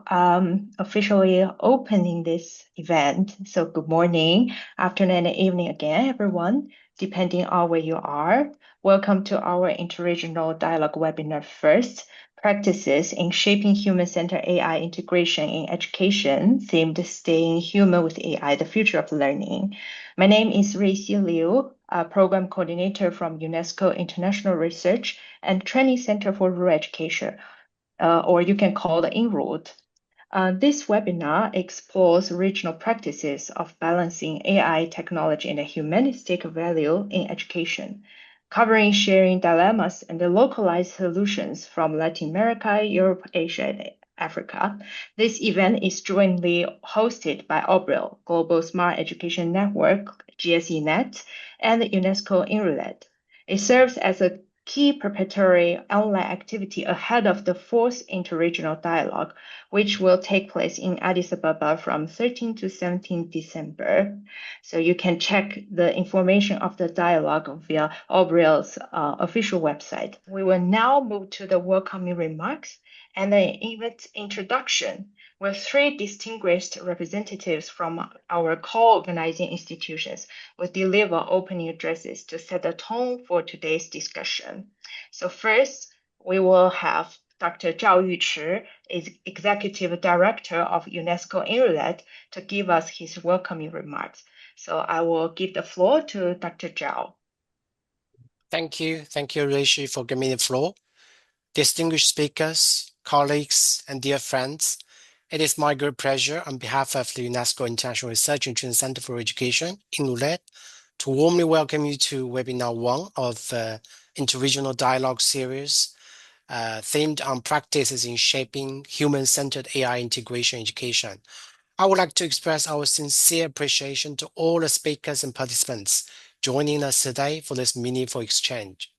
officially opening this event. So good morning, afternoon, and evening again, everyone, depending on where you are. Welcome to our Interregional Dialogue webinar first, Practices in Shaping Human-Centered AI Integration in Education, themed Staying Human with AI, the Future of Learning. My name is Ruixi Liu, a Program Coordinator from UNESCO International Research and Training Center for Rural Education, or you can call it INROAD. This webinar explores regional practices of balancing AI technology and humanistic value in education, covering sharing dilemmas and the localized solutions from Latin America, Europe, Asia, and Africa. This event is jointly hosted by OBRIL, Global Smart Education Network, GSENet, and UNESCO INROAD. It serves as a key preparatory online activity ahead of the fourth Interregional Dialogue, which will take place in Addis Ababa from 13 to 17 December. So you can check the information of the dialogue via OBRIL's official website. We will now move to the welcoming remarks and the event introduction, where three distinguished representatives from our co-organizing institutions will deliver opening addresses to set the tone for today's discussion. So first, we will have Dr. Zhao Yuchi, Executive Director of UNESCO INROAD, to give us his welcoming remarks. So I will give the floor to Dr. Zhao. Thank you, Rishi, for giving me the floor. Distinguished speakers, colleagues, and dear friends, it is my great pleasure on behalf of the UNESCO International Research and Training Center for Education, INROAD, to warmly welcome you to webinar 1 of Interregional Dialogue series, themed on practices in shaping human-centered AI integration education. I would like to express our sincere appreciation to all the speakers and participants joining us today for this meaningful exchange.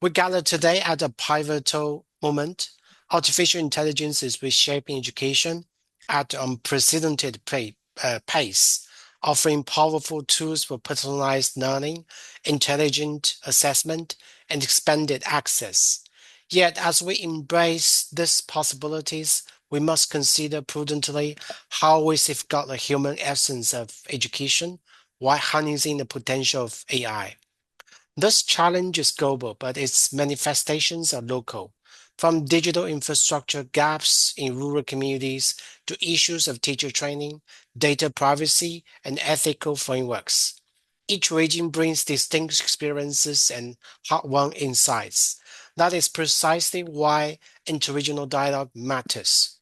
We gather today at a pivotal moment. Artificial intelligence is reshaping education at an unprecedented pace, offering powerful tools for personalized learning, intelligent assessment, and expanded access. Yet, as we embrace these possibilities, we must consider prudently how we safeguard the human essence of education while harnessing the potential of AI. This challenge is global, but its manifestations are local, from digital infrastructure gaps in rural communities to issues of teacher training, data privacy, and ethical frameworks. Each region brings distinct experiences and hard-won insights. That is precisely why interregional dialogue matters.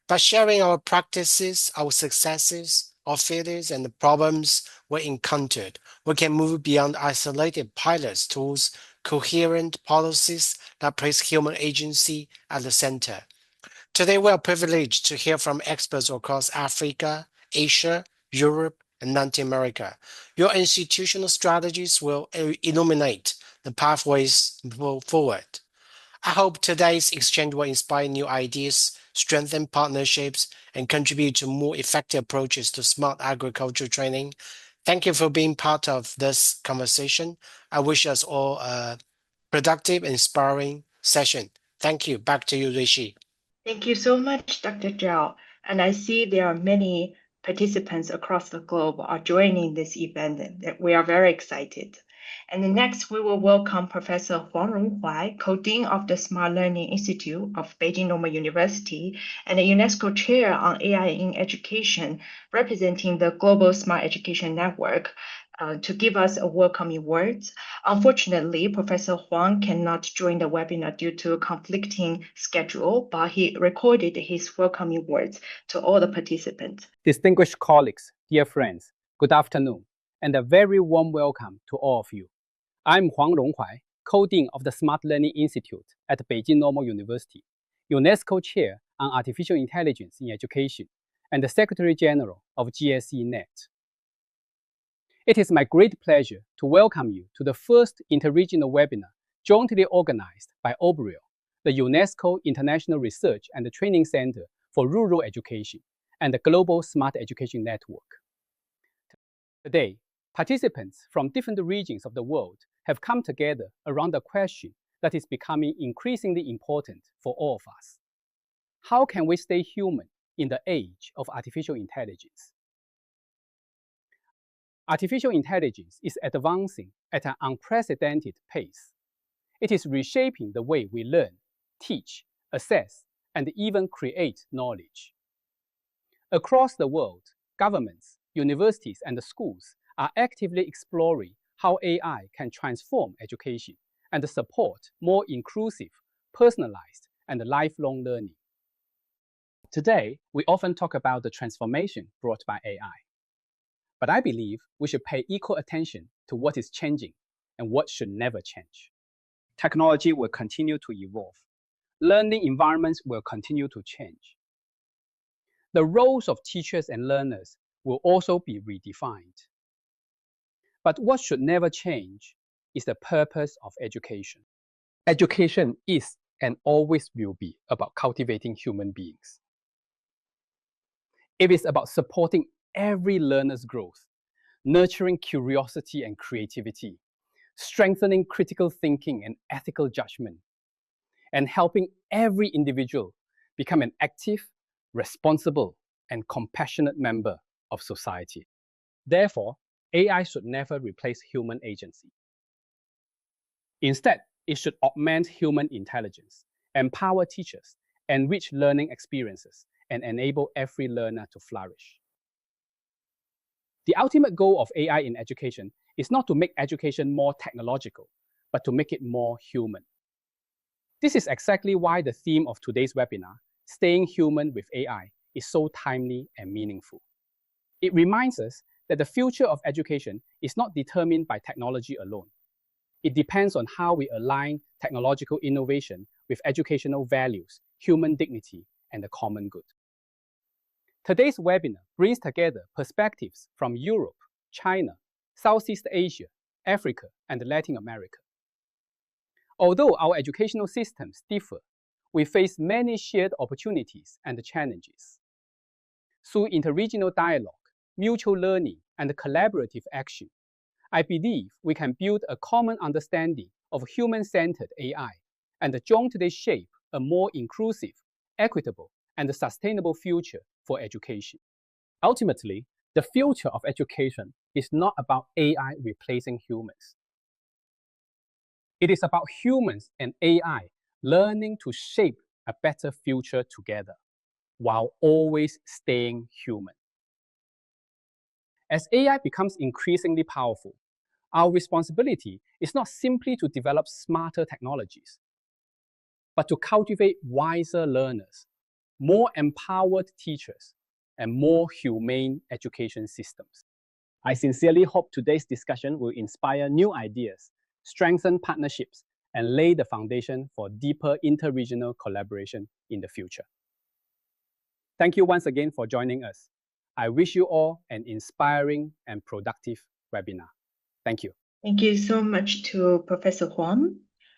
By sharing our practices, our successes, our failures, and the problems we encountered, we can move beyond isolated pilots towards coherent policies that place human agency at the center. Today, we are privileged to hear from experts across Africa, Asia, Europe, and Latin America. Your institutional strategies will illuminate the pathways forward. I hope today's exchange will inspire new ideas, strengthen partnerships, and contribute to more effective approaches to smart agriculture training. Thank you for being part of this conversation. I wish us all a productive, inspiring session. Thank you. Back to you, Rishi. Thank you so much, Dr. Zhao. And I see there are many participants across the globe are joining this event, and we are very excited. And next, we will welcome Professor Huang Ronghuai, Co-Dean of the Smart Learning Institute of Beijing Normal University and a UNESCO Chair on AI in Education, representing the Global Smart Education Network, to give us a welcoming words. Unfortunately, Professor Huang cannot join the webinar due to a conflicting schedule, but he recorded his welcoming words to all the participants. Distinguished colleagues, dear friends, good afternoon, and a very warm welcome to all of you. I'm Huang Ronghuai, Co-Dean of the Smart Learning Institute at Beijing Normal University, UNESCO Chair on Artificial Intelligence in Education, and the Secretary General of GSENet. It is my great pleasure to welcome you to the first interregional webinar jointly organized by OBRIL, the UNESCO International Research and Training Center for Rural Education, and the Global Smart Education Network. Today, participants from different regions of the world have come together around a question that is becoming increasingly important for all of us. How can we stay human in the age of artificial intelligence. Artificial intelligence is advancing at an unprecedented pace. It is reshaping the way we learn, teach, assess, and even create knowledge. Across the world, governments, universities, and schools are actively exploring how AI can transform education and support more inclusive, personalized, and lifelong learning. Today, we often talk about the transformation brought by AI. But I believe we should pay equal attention to what is changing and what should never change. Technology will continue to evolve. Learning environments will continue to change. The roles of teachers and learners will also be redefined. But what should never change is the purpose of education. Education is and always will be about cultivating human beings. It is about supporting every learner's growth, nurturing curiosity and creativity, strengthening critical thinking and ethical judgment, and helping every individual become an active, responsible, and compassionate member of society. Therefore, AI should never replace human agency. Instead, it should augment human intelligence, empower teachers, enrich learning experiences, and enable every learner to flourish. The ultimate goal of AI in education is not to make education more technological, but to make it more human. This is exactly why the theme of today's webinar, Staying Human with AI, is so timely and meaningful. It reminds us that the future of education is not determined by technology alone. It depends on how we align technological innovation with educational values, human dignity, and the common good. Today's webinar brings together perspectives from Europe, China, Southeast Asia, Africa, and Latin America. Although our educational systems differ, we face many shared opportunities and challenges. Through interregional dialogue, mutual learning, and collaborative action, I believe we can build a common understanding of human-centered AI and jointly shape a more inclusive, equitable, and sustainable future for education. Ultimately, the future of education is not about AI replacing humans. It is about humans and AI learning to shape a better future together, while always staying human. As AI becomes increasingly powerful, our responsibility is not simply to develop smarter technologies, but to cultivate wiser learners, more empowered teachers, and more humane education systems. I sincerely hope today's discussion will inspire new ideas, strengthen partnerships, and lay the foundation for deeper interregional collaboration in the future. Thank you once again for joining us. I wish you all an inspiring and productive webinar. Thank you. Thank you so much to Professor Huang.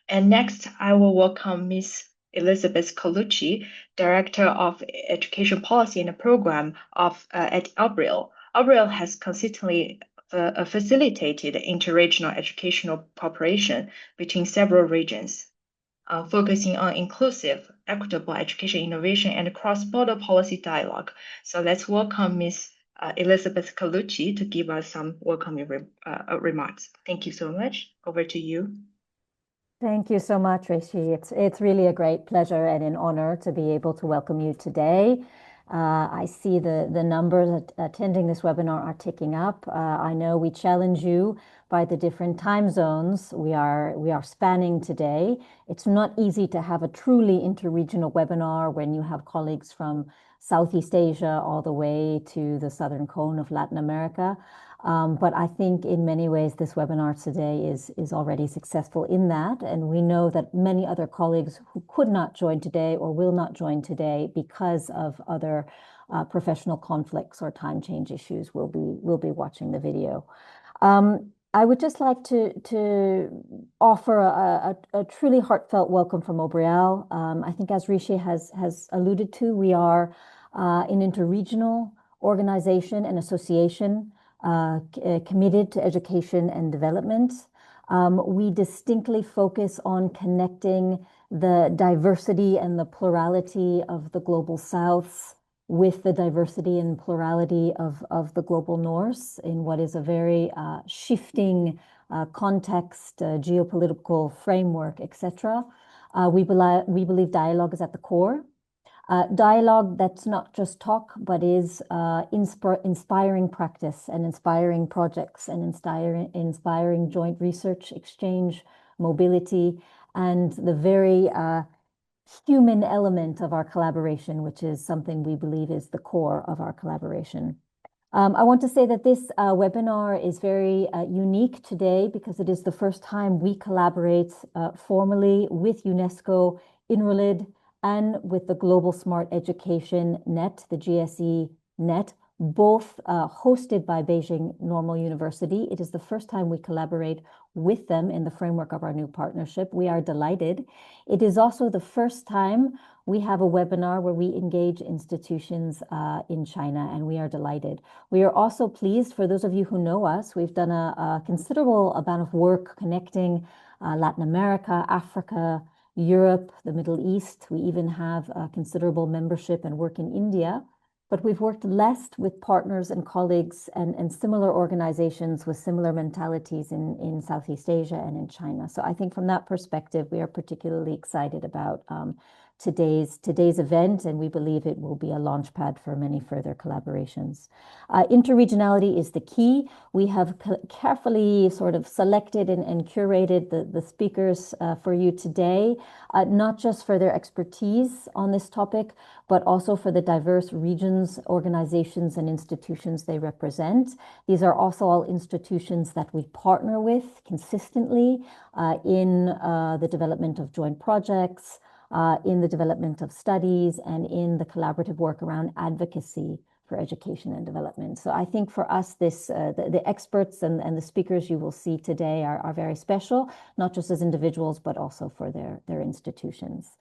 And next, I will welcome Ms. Elizabeth Colucci, Director of Education Policy and Program at ABRIL. ABRIL has consistently facilitated interregional educational cooperation between several regions, focusing on inclusive, equitable education innovation and cross-border policy dialogue. So let's welcome Ms. Elizabeth Colucci to give us some welcoming remarks. Thank you so much. Over to you. Thank you so much, Rishi. It's really a great pleasure and an honor to be able to welcome you today. I see the numbers attending this webinar are ticking up. I know we challenge you by the different time zones we are spanning today. It's not easy to have a truly interregional webinar when you have colleagues from Southeast Asia all the way to the southern cone of Latin America. But I think in many ways this webinar today is already successful in that. And we know that many other colleagues who could not join today or will not join today because of other professional conflicts or time change issues will be watching the video. I would just like to offer a truly heartfelt welcome from Obriel. I think as Rishi has alluded to, we are an interregional organization and association committed to education and development. We distinctly focus on connecting the diversity and the plurality of the global South with the diversity and plurality of the global north in what is a very shifting context, geopolitical framework, etc. We believe dialogue is at the core. Dialogue that's not just talk, but is inspiring practice and inspiring projects and inspiring joint research, exchange, mobility, and the very human element of our collaboration, which is something we believe is the core of our collaboration. I want to say that this webinar is very unique today because it is the first time we collaborate formally with UNESCO, INRLID, and with the Global Smart Education Net, the GSE Net, both hosted by Beijing Normal University. It is the first time we collaborate with them in the framework of our new partnership. We are delighted. It is also the first time we have a webinar where we engage institutions in China, and we are delighted. We are also pleased, for those of you who know us, we've done a considerable amount of work connecting Latin America, Africa, Europe, the Middle East. We even have a considerable membership and work in India. But we've worked less with partners and colleagues and similar organizations with similar mentalities in Southeast Asia and in China. So I think from that perspective, we are particularly excited about today's event, and we believe it will be a launchpad for many further collaborations. Interregionality is the key. We have carefully sort of selected and curated the speakers for you today, not just for their expertise on this topic, but also for the diverse regions, organizations, and institutions they represent. These are also all institutions that we partner with consistently in the development of joint projects, in the development of studies, and in the collaborative work around advocacy for education and development. So I think for us, the experts and the speakers you will see today are very special, not just as individuals, but also for their institutions.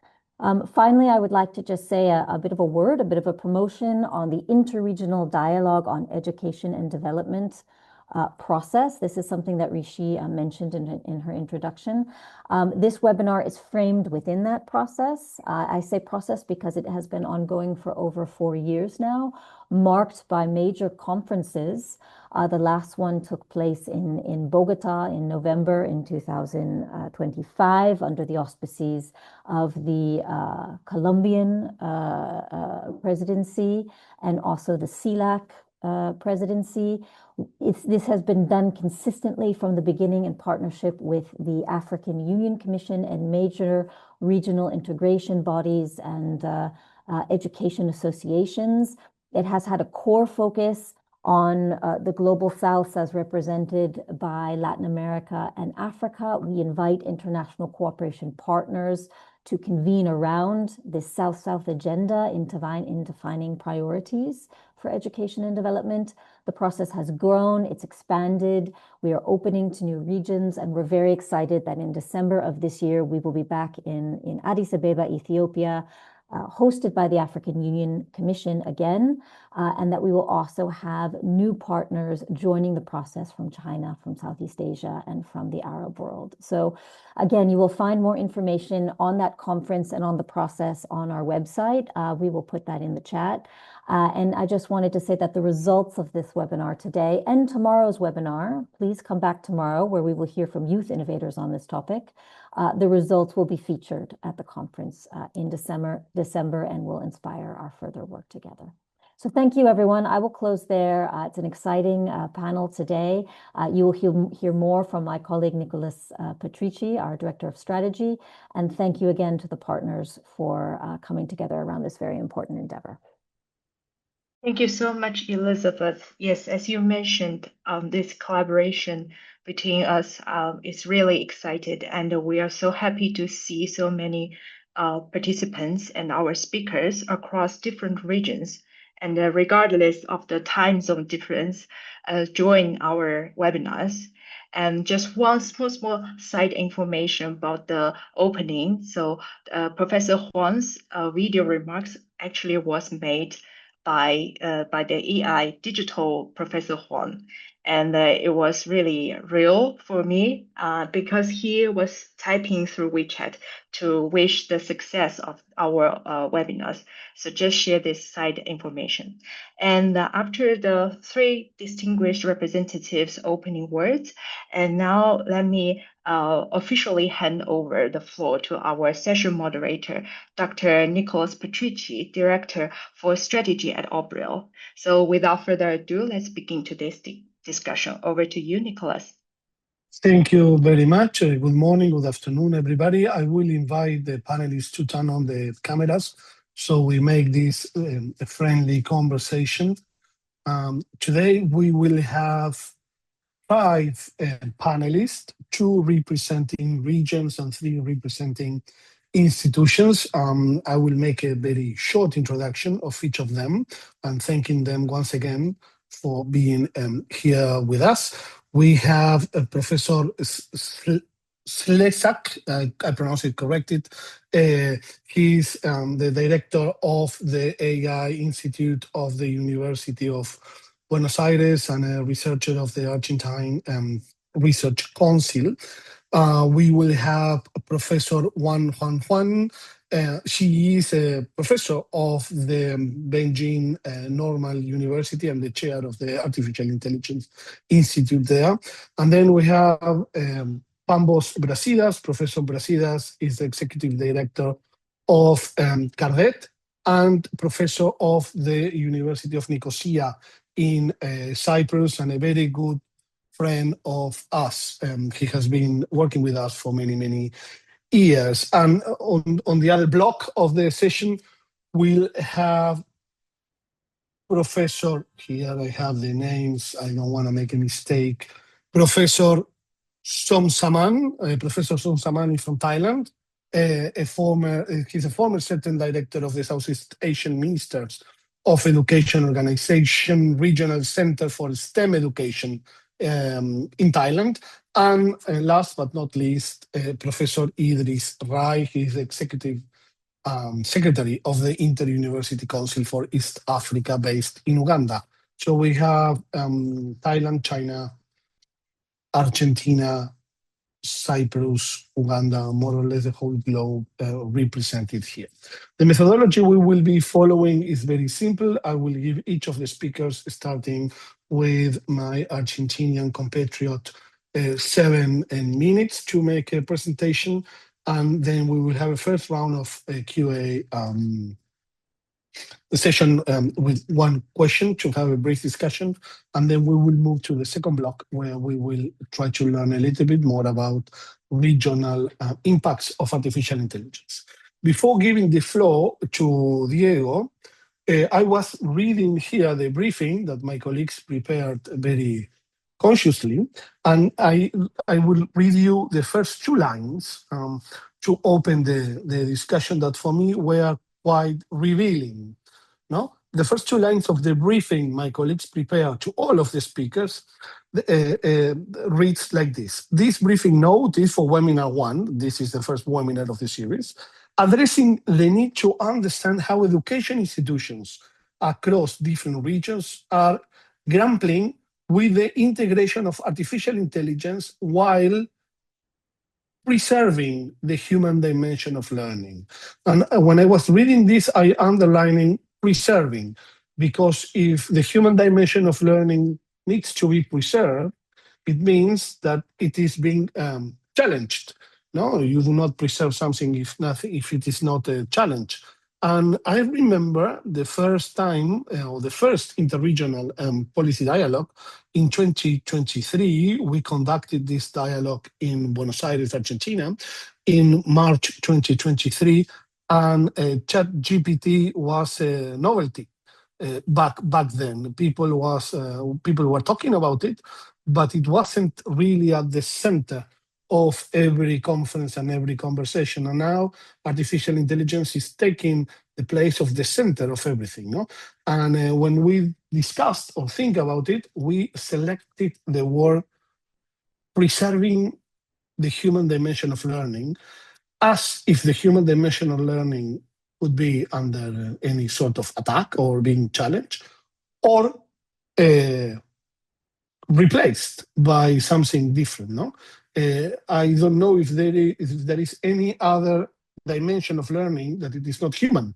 Finally, I would like to just say a bit of a promotion on the Interregional Dialogue on Education and Development process. This is something that Rishi mentioned in her introduction. This webinar is framed within that process. I say process because it has been ongoing for over 4 years now, marked by major conferences. The last one took place in Bogota in November in 2025 under the auspices of the Colombian presidency and also the CELAC presidency. This has been done consistently from the beginning in partnership with the African Union Commission and major regional integration bodies and education associations. It has had a core focus on the Global South as represented by Latin America and Africa. We invite international cooperation partners to convene around this South-South agenda in defining priorities for education and development. The process has grown, it's expanded, we are opening to new regions, and we're very excited that in December of this year, we will be back in Addis Ababa, Ethiopia, hosted by the African Union Commission again, and that we will also have new partners joining the process from China, from Southeast Asia, and from the Arab world. So again, you will find more information on that conference and on the process on our website. We will put that in the chat. And I just wanted to say that the results of this webinar today and tomorrow's webinar, please come back tomorrow where we will hear from youth innovators on this topic. The results will be featured at the conference in December and will inspire our further work together. So thank you, everyone. I will close there. It's an exciting panel today. You will hear more from my colleague, Nicholas Patrici, our Director of Strategy. And thank you again to the partners for coming together around this very important endeavor. Thank you so much, Elizabeth. Yes, as you mentioned, this collaboration between us is really excited, and we are so happy to see so many participants and our speakers across different regions, and regardless of the time zone difference, join our webinars. And just one small side information about the opening. So Professor Huang's video remarks actually was made by the AI digital Professor Huang. And it was really real for me because he was typing through WeChat to wish the success of our webinars. So just share this side information. And after the three distinguished representatives' opening words, and now let me officially hand over the floor to our session moderator, Dr. Nicholas Patrici, Director for Strategy at Obril. So without further ado, let's begin today's discussion. Over to you, Nicholas. Thank you very much. Good morning, good afternoon, everybody. I will invite the panelists to turn on the cameras so we make this a friendly conversation. Today we will have 5 panelists, 2 representing regions and 3 representing institutions. I will make a very short introduction of each of them and thanking them once again for being here with us. We have Professor Slezak, I pronounced it corrected. He's the director of the AI Institute of the University of Buenos Aires and a researcher of the Argentine Research Council. We will have Professor Juan. She is a professor of the Beijing Normal University and the chair of the Artificial Intelligence Institute there. And then we have Pambos Brasidas. Professor Brasidas is the executive director of CARDET and professor of the University of Nicosia in Cyprus and a very good friend of us. He has been working with us for many, many years. And on the other block of the session, we'll have Professor, here I have the names, I don't want to make a mistake, Professor Somsaman. Professor Somsaman is from Thailand. He's a former certain director of the Southeast Asian Ministers of Education Organization Regional Center for STEM Education in Thailand. And last but not least, Professor Idris Rai. He's the executive secretary of the Inter-University Council for East Africa based in Uganda. So we have Thailand, China, Argentina, Cyprus, Uganda, more or less the whole globe represented here. The methodology we will be following is very simple. I will give each of the speakers, starting with my Argentinian compatriot, 7 minutes to make a presentation, and then we will have a first round of Q&A session with 1 question to have a brief discussion, and then we will move to the second block where we will try to learn a little bit more about regional impacts of artificial intelligence. Before giving the floor to Diego, I was reading here the briefing that my colleagues prepared very consciously, and I will read you the first 2 lines to open the discussion that for me were quite revealing. No? The first 2 lines of the briefing my colleagues prepared to all of the speakers reads like this. This briefing note is for webinar 1. This is the first webinar of the series, addressing the need to understand how education institutions across different regions are grappling with the integration of artificial intelligence while preserving the human dimension of learning. And when I was reading this, I underlining preserving, because if the human dimension of learning needs to be preserved, it means that it is being challenged. No, you do not preserve something if it is not a challenge. And I remember the first time, or the first interregional policy dialogue in 2023, we conducted this dialogue in Buenos Aires, Argentina, in March 2023, and ChatGPT was a novelty back then. People were talking about it, but it wasn't really at the center of every conference and every conversation. And now artificial intelligence is taking the place of the center of everything. No? And when we discussed or think about it, we selected the word preserving the human dimension of learning, as if the human dimension of learning would be under any sort of attack or being challenged, or replaced by something different. No, I don't know if there is any other dimension of learning that it is not human.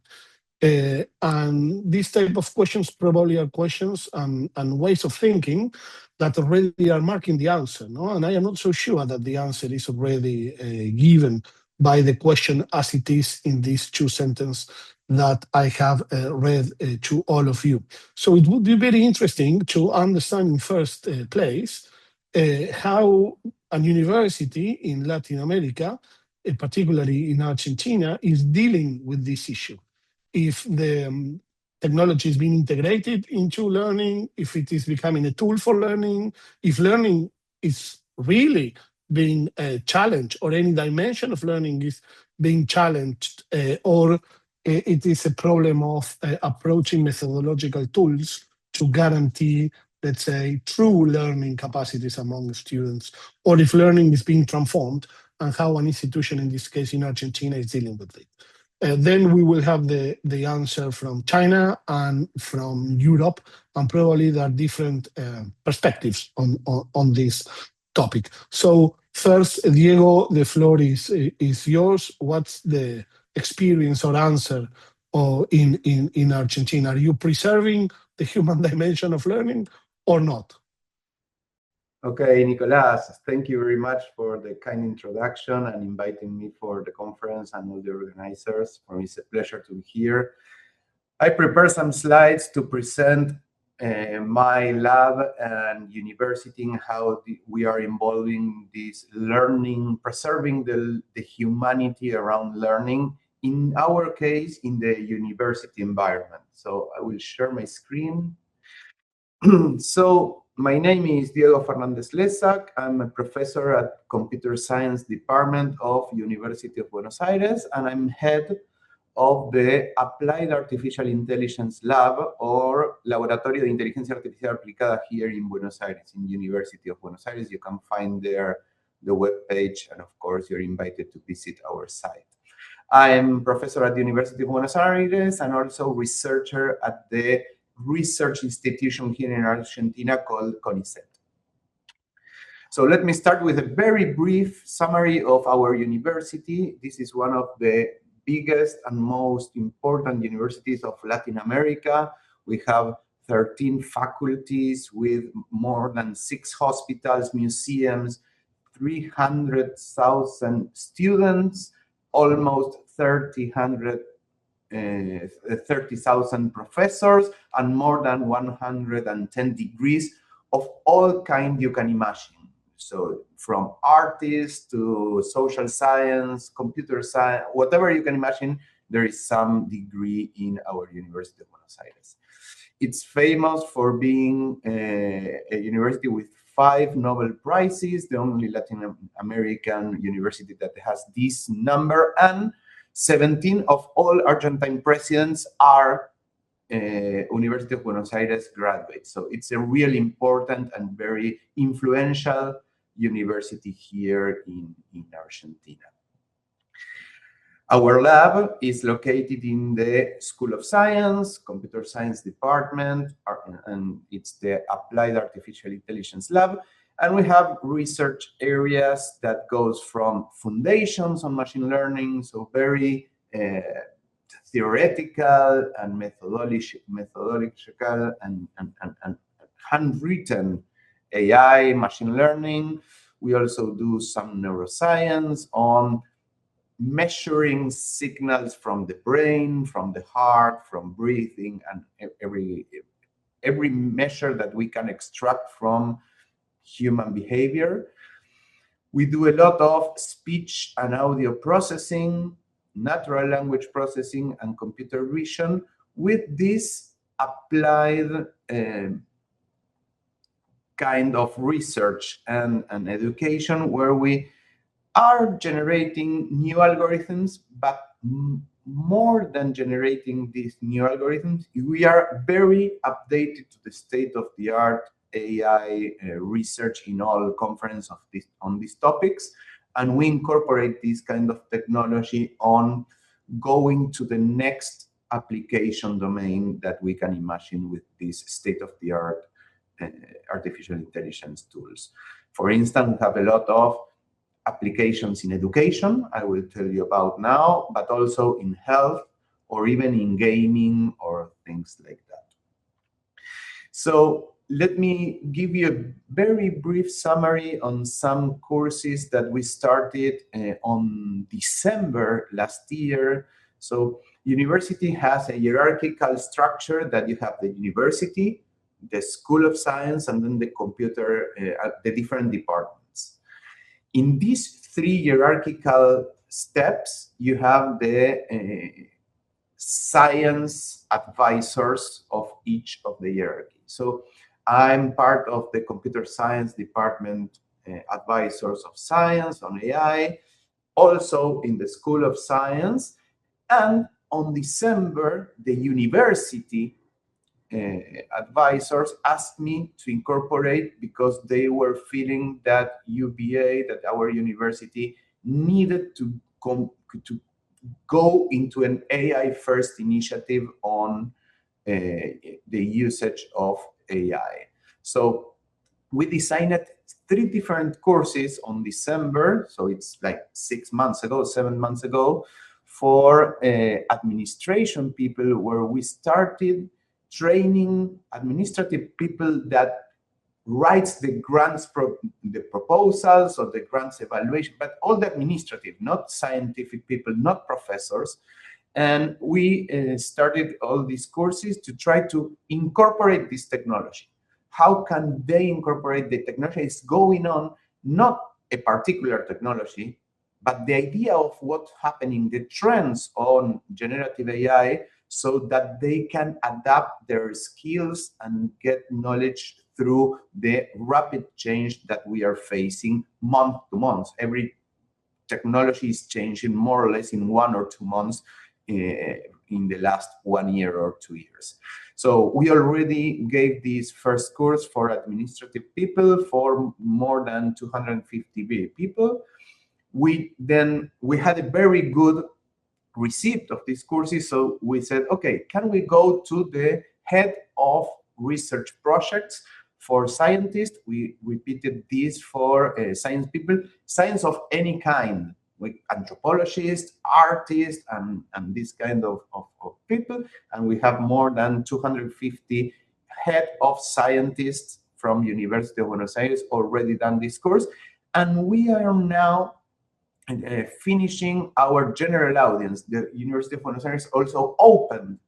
And these type of questions probably are questions and ways of thinking that already are marking the answer. No, and I am not so sure that the answer is already given by the question as it is in these two sentences that I have read to all of you. So it would be very interesting to understand in first place how a university in Latin America, particularly in Argentina, is dealing with this issue. If the technology is being integrated into learning, if it is becoming a tool for learning, if learning is really being challenged, or any dimension of learning is being challenged, or it is a problem of approaching methodological tools to guarantee, let's say, true learning capacities among students, or if learning is being transformed, and how an institution, in this case in Argentina, is dealing with it. Then we will have the answer from China and from Europe, and probably there are different perspectives on this topic. So first, Diego, the floor is yours. What's the experience or answer in Argentina? Are you preserving the human dimension of learning or not? Okay, Nicolas, thank you very much for the kind introduction and inviting me for the conference and all the organizers. For me, it's a pleasure to be here. I prepared some slides to present my lab and university and how we are involving this learning, preserving the humanity around learning, in our case, in the university environment. So I will share my screen. So my name is Diego Fernandez Lezac. I'm a professor at Computer Science Department of University of Buenos Aires, and I'm head of the Applied Artificial Intelligence Lab, or Laboratorio de Inteligencia Artificial Aplicada, here in Buenos Aires, in University of Buenos Aires. You can find there the webpage, and of course, you're invited to visit our site. I'm professor at the University of Buenos Aires and also researcher at the research institution here in Argentina called CONICET. So let me start with a very brief summary of our university. This is one of the biggest and most important universities of Latin America. We have 13 faculties with more than 6 hospitals, museums, 300,000 students, almost 30,000 professors, and more than 110 degrees of all kind you can imagine. So from artists to social science, computer science, whatever you can imagine, there is some degree in our University of Buenos Aires. It's famous for being a university with 5 Nobel Prizes, the only Latin American university that has this number, and 17 of all Argentine presidents are University of Buenos Aires graduates. So it's a really important and very influential university here in Argentina. Our lab is located in the School of Science, Computer Science Department, and it's the Applied Artificial Intelligence Lab. And we have research areas that goes from foundations on machine learning, so very theoretical and methodological and handwritten AI, machine learning. We also do some neuroscience on measuring signals from the brain, from the heart, from breathing, and every measure that we can extract from human behavior. We do a lot of speech and audio processing, natural language processing, and computer vision with this applied kind of research and education, where we are generating new algorithms, but more than generating these new algorithms, we are very updated to the state-of-the-art AI research in all conferences on these topics, and we incorporate this kind of technology on going to the next application domain that we can imagine with this state-of-the-art artificial intelligence tools. For instance, we have a lot of applications in education, I will tell you about now, but also in health or even in gaming or things like that. So let me give you a very brief summary on some courses that we started on December last year. So university has a hierarchical structure that you have the university, the School of Science, and then the computer, the different departments. In these three hierarchical steps, you have the science advisors of each of the hierarchy. So I'm part of the computer science department, advisors of science on AI, also in the School of Science. And on December, the university advisors asked me to incorporate because they were feeling that UVA, that our university needed to go into an AI first initiative on the usage of AI. So we designed 3 different courses on December, so it's like 6 months ago, 7 months ago, for administration people, where we started training administrative people that writes the grants, the proposals or the grants evaluation, but all the administrative, not scientific people, not professors. And we started all these courses to try to incorporate this technology. How can they incorporate the technology? It's going on, not a particular technology, but the idea of what's happening, the trends on generative AI, so that they can adapt their skills and get knowledge through the rapid change that we are facing month to month. Every technology is changing more or less in 1 or 2 months in the last 1 year or 2 years. So we already gave this first course for administrative people for more than 250 people. We had a very good receipt of these courses, so we said, okay, can we go to the head of research projects for scientists? We repeated this for science people, science of any kind, with anthropologists, artists, and this kind of people. And we have more than 250 head of scientists from University of Buenos Aires already done this course. And we are now finishing our general audience. The University of Buenos Aires also opened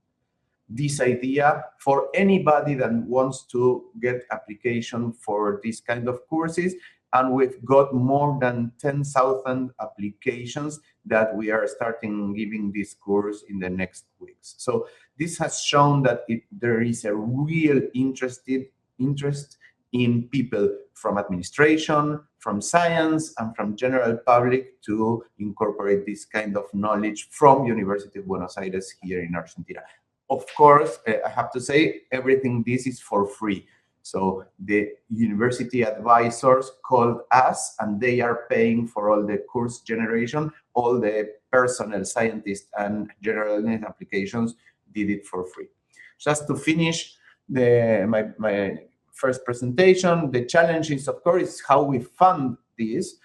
this idea for anybody that wants to get application for this kind of courses. And we've got more than 10,000 applications that we are starting giving this course in the next weeks. So this has shown that there is a real interest in people from administration, from science, and from general public to incorporate this kind of knowledge from University of Buenos Aires here in Argentina. Of course, I have to say, everything this is for free. So the university advisors called us, and they are paying for all the course generation. All the personnel, scientists, and general applications did it for free. Just to finish my first presentation, the challenge is, of course, how we fund this.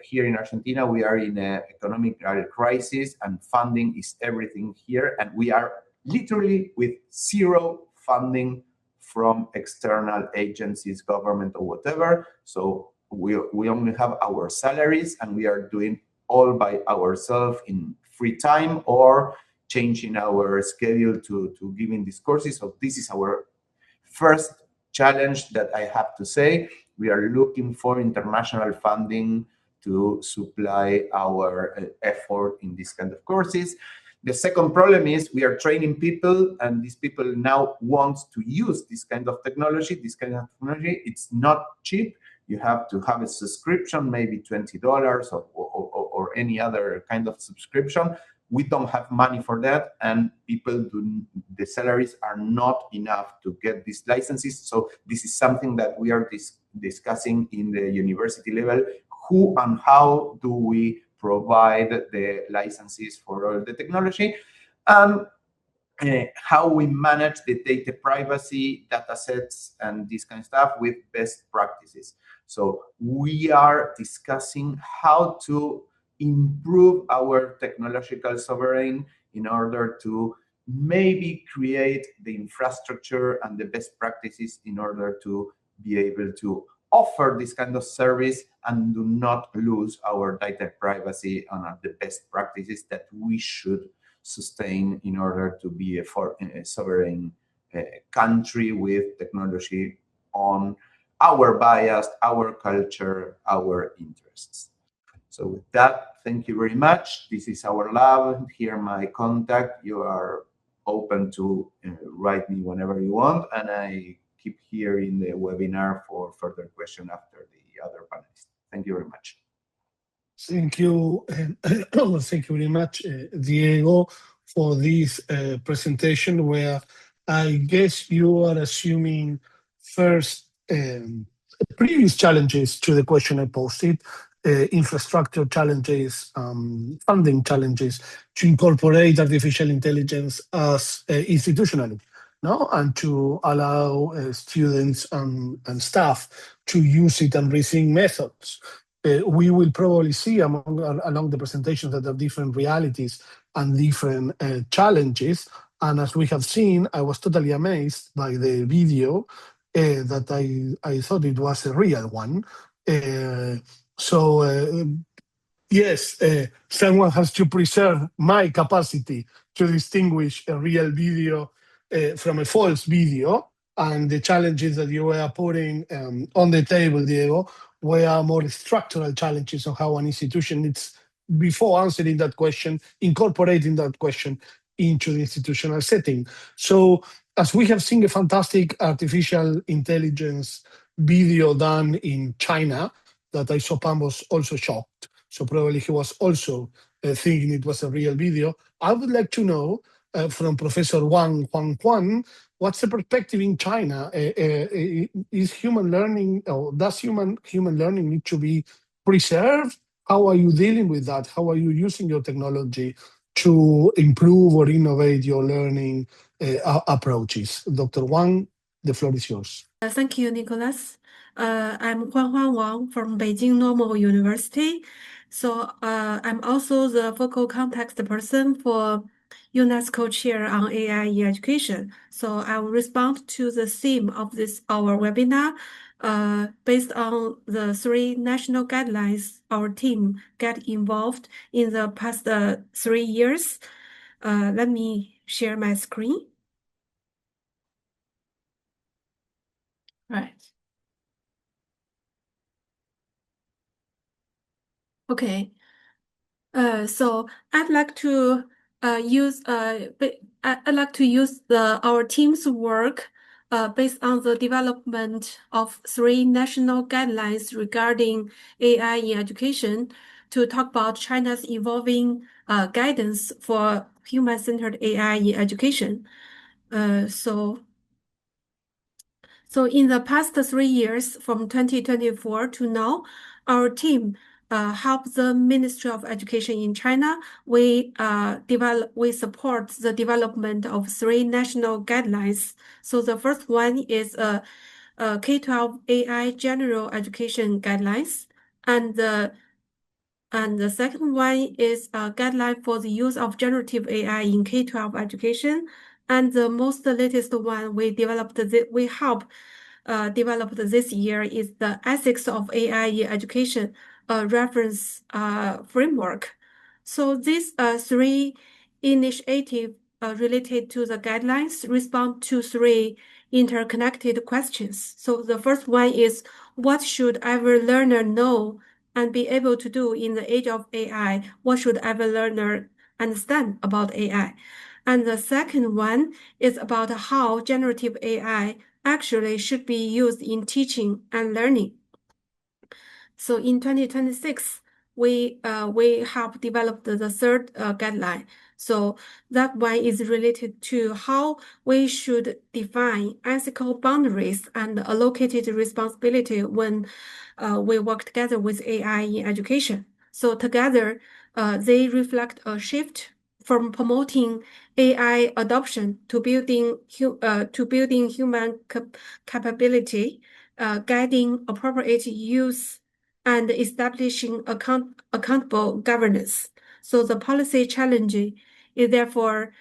Here in Argentina, we are in an economic crisis, and funding is everything here. And we are literally with zero funding from external agencies, government, or whatever. So we only have our salaries, and we are doing all by ourselves in free time or changing our schedule to giving these courses. So this is our first challenge that I have to say. We are looking for international funding to supply our effort in this kind of courses. The second problem is we are training people, and these people now want to use this kind of technology. This kind of technology, it's not cheap. You have to have a subscription, maybe $20 or any other kind of subscription. We don't have money for that, and the salaries are not enough to get these licenses. So this is something that we are discussing in the university level. Who and how do we provide the licenses for all the technology? how we manage the data privacy, data sets, and this kind of stuff with best practices. So we are discussing how to improve our technological sovereign in order to maybe create the infrastructure and the best practices in order to be able to offer this kind of service and do not lose our data privacy and the best practices that we should sustain in order to be a sovereign country with technology on our bias, our culture, our interests. So with that, thank you very much. This is our lab. Here my contact. You are open to write me whenever you want, and I keep here in the webinar for further question after the other panelists. Thank you very much. Thank you. Thank you very much, Diego, for this presentation where I guess you are assuming first previous challenges to the question I posted, infrastructure challenges, funding challenges to incorporate artificial intelligence as institutionally, no, and to allow students and staff to use it and rethink methods. We will probably see along the presentations that there are different realities and different challenges. And as we have seen, I was totally amazed by the video that I thought it was a real one. Yes, someone has to preserve my capacity to distinguish a real video from a false video. And the challenges that you were putting on the table, Diego, were more structural challenges of how an institution needs, before answering that question, incorporating that question into the institutional setting. So as we have seen a fantastic artificial intelligence video done in China, that I saw Pam was also shocked. So probably he was also thinking it was a real video. I would like to know from Professor Huang Huang, what's the perspective in China? Is human learning, or does human learning need to be preserved? How are you dealing with that? How are you using your technology to improve or innovate your learning approaches? Dr. Wang, the floor is yours. Thank you, Nicholas. I'm Huang Wang from Beijing Normal University. So I'm also the focal contact person for UNESCO Chair on AI in Education. So I will respond to the theme of our webinar based on the 3 national guidelines our team got involved in the past 3 years. Let me share my screen. Right. Okay. So I'd like to use our team's work based on the development of 3 national guidelines regarding AI in education to talk about China's evolving guidance for human-centered AI in education. So in the past 3 years, from 2024 to now, our team helped the Ministry of Education in China. We support the development of 3 national guidelines. So the first one is K-12 AI General Education Guidelines, and the second one is a guideline for the use of generative AI in K-12 education. And the most latest one we help developed this year is the Ethics of AI in Education reference framework. So these 3 initiatives related to the guidelines respond to 3 interconnected questions. So the first one is, what should every learner know and be able to do in the age of AI? What should every learner understand about AI? And the second one is about how generative AI actually should be used in teaching and learning. So in 2026, we have developed the third guideline. So that one is related to how we should define ethical boundaries and allocated responsibility when we work together with AI in education. So together, they reflect a shift from promoting AI adoption to building human capability, guiding appropriate use, and establishing accountable governance. So the policy challenge is therefore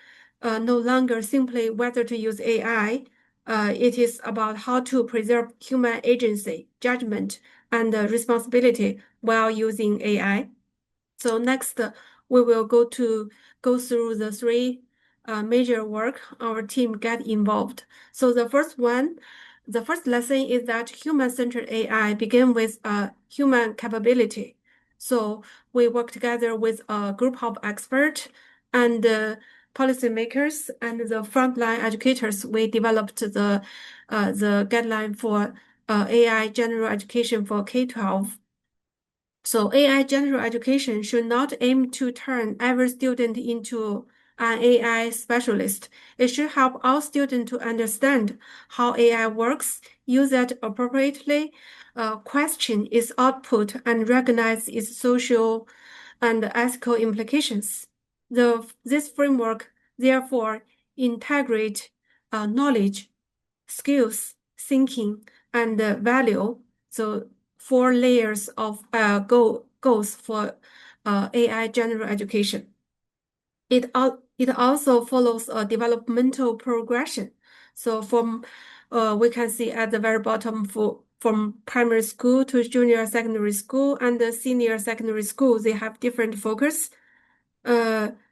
no longer simply whether to use AI. It is about how to preserve human agency, judgment, and responsibility while using AI. So next, we will go through the three major work our team get involved. So the first lesson is that human-centered AI begin with human capability. So we work together with a group of experts and policymakers and the frontline educators. We developed the guideline for AI general education for K-12. So AI general education should not aim to turn every student into an AI specialist. It should help all students to understand how AI works, use it appropriately, question its output, and recognize its social and ethical implications. This framework therefore integrate knowledge, skills, thinking, and value. So 4 layers of goals for AI general education. It also follows a developmental progression. So we can see at the very bottom from primary school to junior secondary school and the senior secondary school, they have different focus.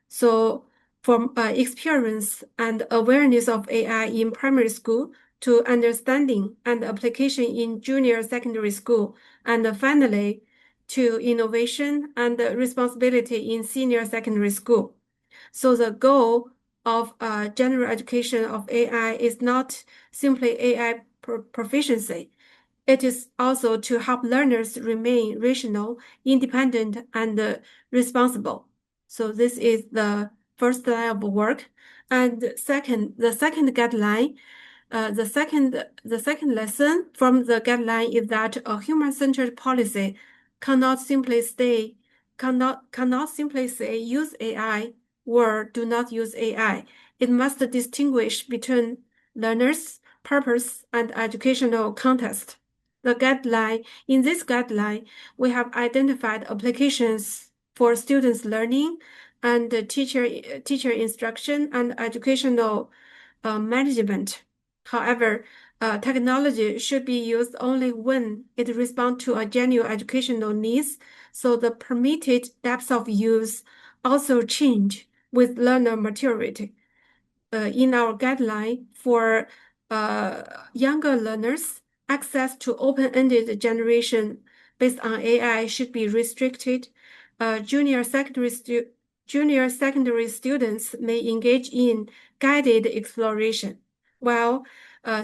So from experience and awareness of AI in primary school to understanding and application in junior secondary school, and finally to innovation and responsibility in senior secondary school. So the goal of general education of AI is not simply AI proficiency. It is also to help learners remain rational, independent, and responsible. So this is the first line of work. And the second guideline, the second lesson from the guideline is that a human-centered policy cannot simply say use AI or do not use AI. It must distinguish between learners, purpose, and educational context. In this guideline, we have identified applications for students' learning and teacher instruction and educational management. However, technology should be used only when it responds to a genuine educational needs. So the permitted depth of use also change with learner maturity. In our guideline for younger learners, access to open-ended generation based on AI should be restricted. Junior secondary students may engage in guided exploration, while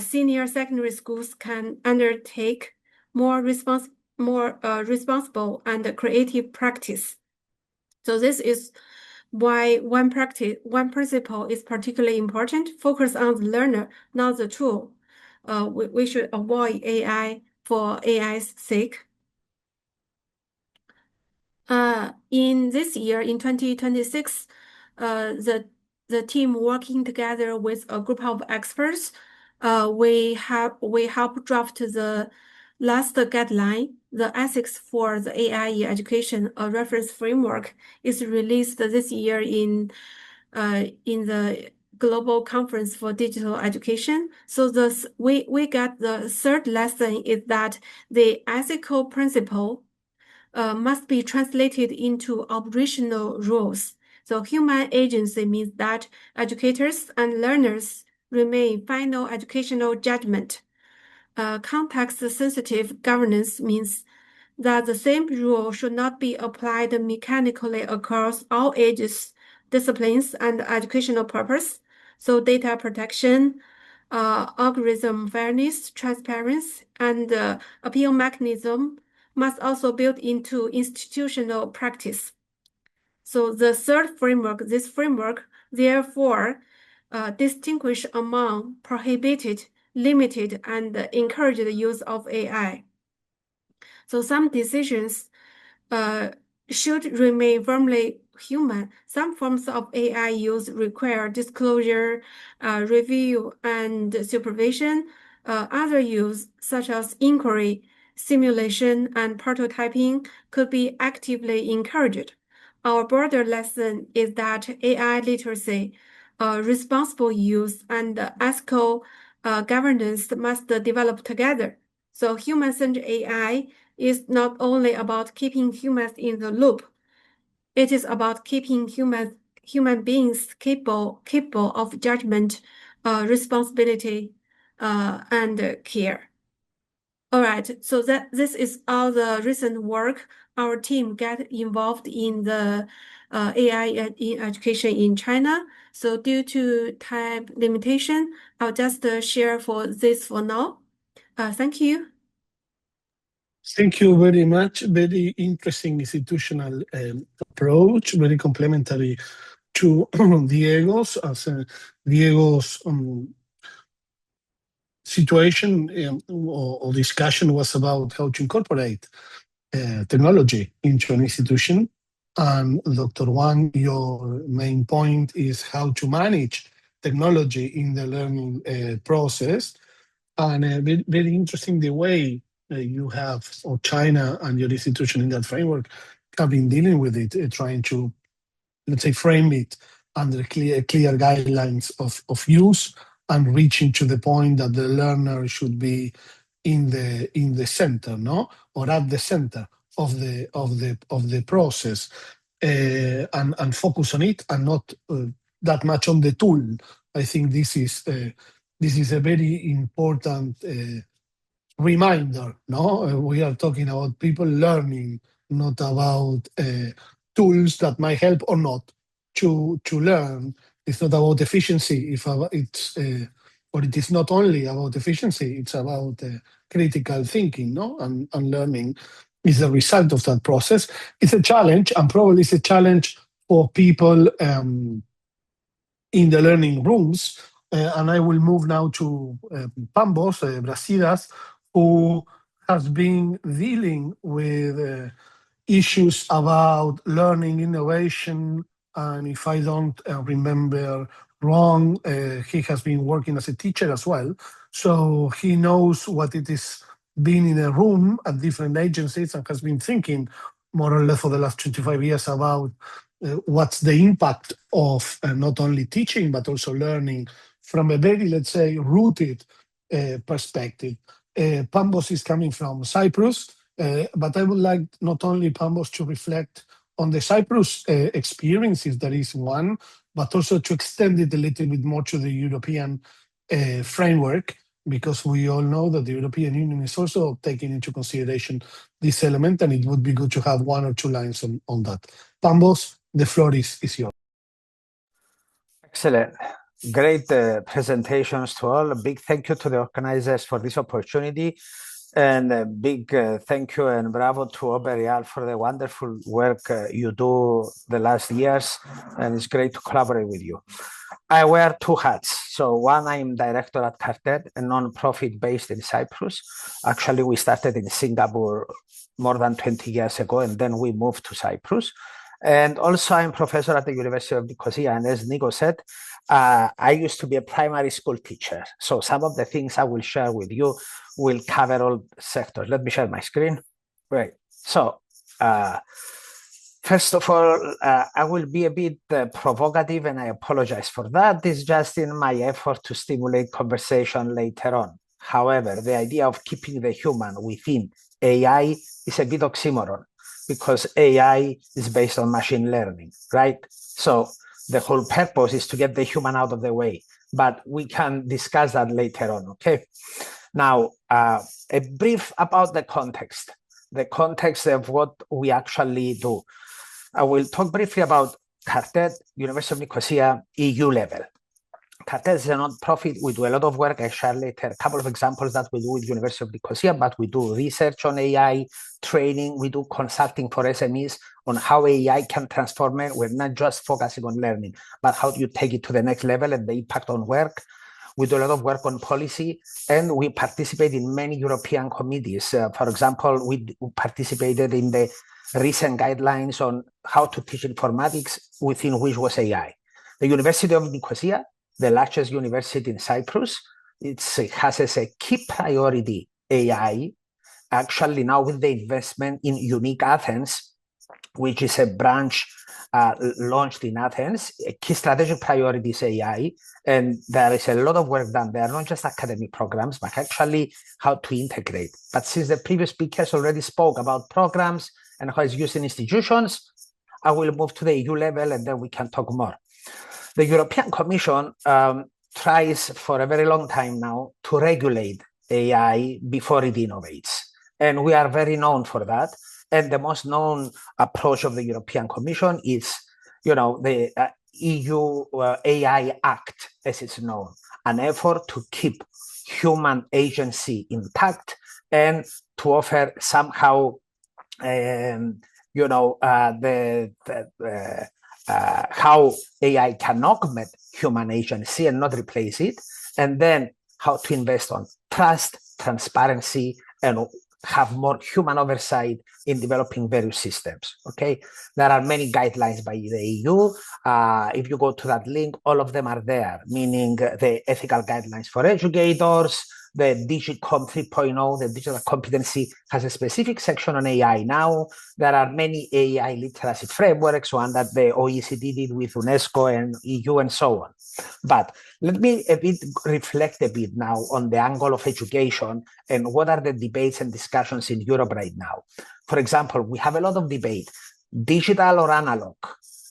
senior secondary schools can undertake more responsible and creative practice. So this is why one principle is particularly important. Focus on the learner, not the tool. We should avoid AI for AI's sake. In this year, in 2026, the team working together with a group of experts, we help draft the last guideline. The ethics for the AI in education, a reference framework, is released this year in the Global Conference for Digital Education. So we got the third lesson is that the ethical principle must be translated into operational rules. So human agency means that educators and learners remain final educational judgment. Context-sensitive governance means that the same rule should not be applied mechanically across all ages, disciplines, and educational purpose. So data protection, algorithm fairness, transparency, and appeal mechanism must also build into institutional practice. So the third framework, this framework, therefore, distinguish among prohibited, limited, and encouraged use of AI. So some decisions should remain firmly human. Some forms of AI use require disclosure, review, and supervision. Other use, such as inquiry, simulation, and prototyping, could be actively encouraged. Our broader lesson is that AI literacy, responsible use, and ethical governance must develop together. So human-centered AI is not only about keeping humans in the loop, it is about keeping human beings capable of judgment, responsibility, and care. All right, so this is all the recent work our team get involved in the AI in education in China. So due to time limitation, I'll just share for this for now. Thank you. Thank you very much. Very interesting institutional approach, very complementary to Diego's, as Diego's situation or discussion was about how to incorporate technology into an institution. And Dr. Wang, your main point is how to manage technology in the learning process. And very, very interesting the way you have, or China and your institution in that framework have been dealing with it, trying to, let's say, frame it under clear guidelines of use and reaching to the point that the learner should be in the center, no, or at the center of the process, and focus on it and not that much on the tool. I think this is a very important reminder. No, we are talking about people learning, not about tools that might help or not to learn. It's not about efficiency. If it's or it is not only about efficiency. It's about critical thinking, no, and learning is the result of that process. It's a challenge, and probably it's a challenge for people in the learning rooms. And I will move now to Pambos Brasidas, who has been dealing with issues about learning innovation. And if I don't remember wrong, he has been working as a teacher as well. So he knows what it is being in a room at different agencies and has been thinking more or less for the last 25 years about what's the impact of not only teaching, but also learning from a very, let's say, rooted perspective. Pambos is coming from Cyprus, but I would like not only Pambos to reflect on the Cyprus experience, if there is one, but also to extend it a little bit more to the European framework, because we all know that the European Union is also taking into consideration this element, and it would be good to have one or two lines on that. Pambos, the floor is yours. Excellent. Great presentations to all. A big thank you to the organizers for this opportunity, and a big thank you and bravo to Obereal for the wonderful work you do the last years, and it's great to collaborate with you. I wear two hats. So one, I'm director at Cartet, a non-profit based in Cyprus. Actually, we started in Singapore more than 20 years ago, and then we moved to Cyprus. And also I'm professor at the University of Nicosia, and as Nico said, I used to be a primary school teacher. So some of the things I will share with you will cover all sectors. Let me share my screen. Great. So first of all, I will be a bit provocative, and I apologize for that. It's just in my effort to stimulate conversation later on. However, the idea of keeping the human within AI is a bit oxymoron, because AI is based on machine learning, right? So the whole purpose is to get the human out of the way, but we can discuss that later on, okay? Now, a brief about the context of what we actually do. I will talk briefly about Cartet, University of Nicosia, EU level. Cartet is a non-profit. We do a lot of work. I share later a couple of examples that we do with University of Nicosia, but we do research on AI, training, we do consulting for SMEs on how AI can transform it. We're not just focusing on learning, but how do you take it to the next level and the impact on work. We do a lot of work on policy, and we participate in many European committees. For example, we participated in the recent guidelines on how to teach informatics, within which was AI. The University of Nicosia, the largest university in Cyprus, it has as a key priority AI. Actually, now with the investment in Unique Athens, which is a branch launched in Athens, a key strategic priority is AI, and there is a lot of work done there, not just academic programs, but actually how to integrate. But since the previous speakers already spoke about programs and how it's used in institutions, I will move to the EU level and then we can talk more. The European Commission tries for a very long time now to regulate AI before it innovates. And we are very known for that. And the most known approach of the European Commission is, the EU AI Act, as it's known, an effort to keep human agency intact and to offer somehow, how AI can augment human agency and not replace it, and then how to invest on trust, transparency, and have more human oversight in developing various systems. Okay, there are many guidelines by the EU. If you go to that link, all of them are there, meaning the ethical guidelines for educators, the DigiCom 3.0, the digital competency, has a specific section on AI now. There are many AI literacy frameworks, one that the OECD did with UNESCO and EU and so on. But let me reflect a bit now on the angle of education and what are the debates and discussions in Europe right now. For example, we have a lot of debate, digital or analog,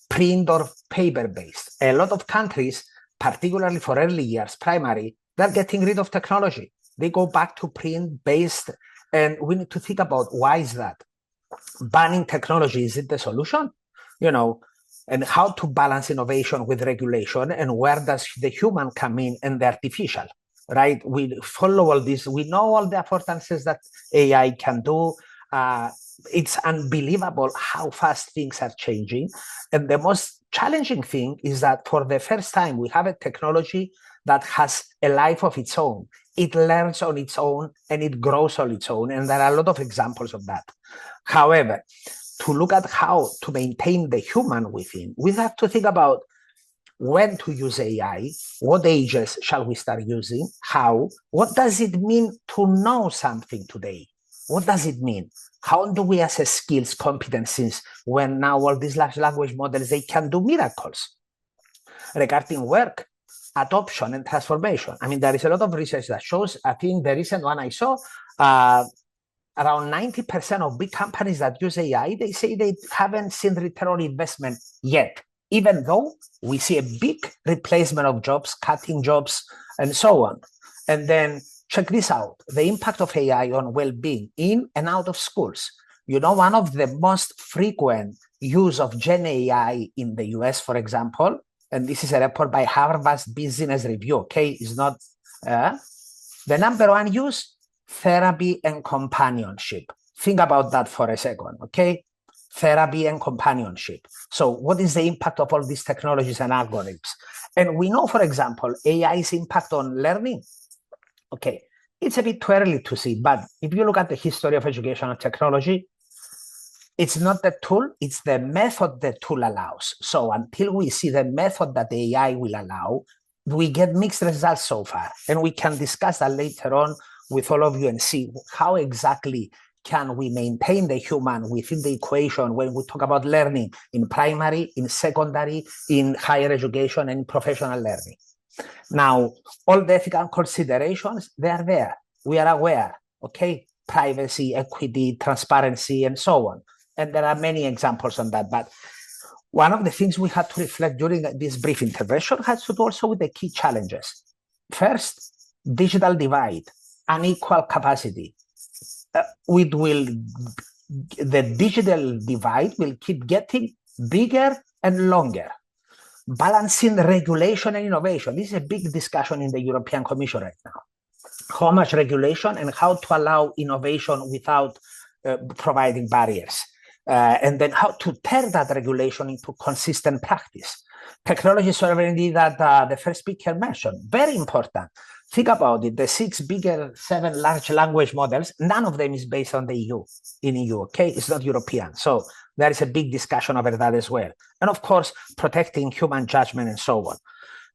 print or paper-based. A lot of countries, particularly for early years, primary, they're getting rid of technology. They go back to print-based, and we need to think about why is that? Banning technology, is it the solution? And how to balance innovation with regulation, and where does the human come in and the artificial, right? We follow all this. We know all the affordances that AI can do. It's unbelievable how fast things are changing. And the most challenging thing is that for the first time, we have a technology that has a life of its own. It learns on its own and it grows on its own. And there are a lot of examples of that. However, to look at how to maintain the human within, we have to think about when to use AI, what ages shall we start using, how, what does it mean to know something today? What does it mean? How do we assess skills, competencies, when now all these large language models, they can do miracles? Regarding work, adoption and transformation. I mean, there is a lot of research that shows, I think the recent one I saw, around 90% of big companies that use AI, they say they haven't seen return on investment yet, even though we see a big replacement of jobs, cutting jobs, and so on. And then check this out, the impact of AI on well-being in and out of schools. One of the most frequent use of Gen AI in the US, for example, and this is a report by Harvard Business Review, okay, is not, the number one use, therapy and companionship. Think about that for a second, okay? Therapy and companionship. So what is the impact of all these technologies and algorithms? And we know, for example, AI's impact on learning. Okay, it's a bit too early to see, but if you look at the history of education and technology, it's not the tool, it's the method the tool allows. So until we see the method that the AI will allow, we get mixed results so far. And we can discuss that later on with all of you and see how exactly can we maintain the human within the equation when we talk about learning in primary, in secondary, in higher education, and in professional learning. Now, all the ethical considerations, they are there. We are aware, okay? Privacy, equity, transparency, and so on. And there are many examples on that. But one of the things we had to reflect during this brief intervention has to do also with the key challenges. First, digital divide, unequal capacity. The digital divide will keep getting bigger and longer. Balancing regulation and innovation. This is a big discussion in the European Commission right now. How much regulation and how to allow innovation without providing barriers. And then how to turn that regulation into consistent practice. Technology sovereignty that the first speaker mentioned, very important. think about it, the 7 large language models, none of them is based on the EU, in EU, okay? It's not European. So there is a big discussion over that as well. And of course, protecting human judgment and so on.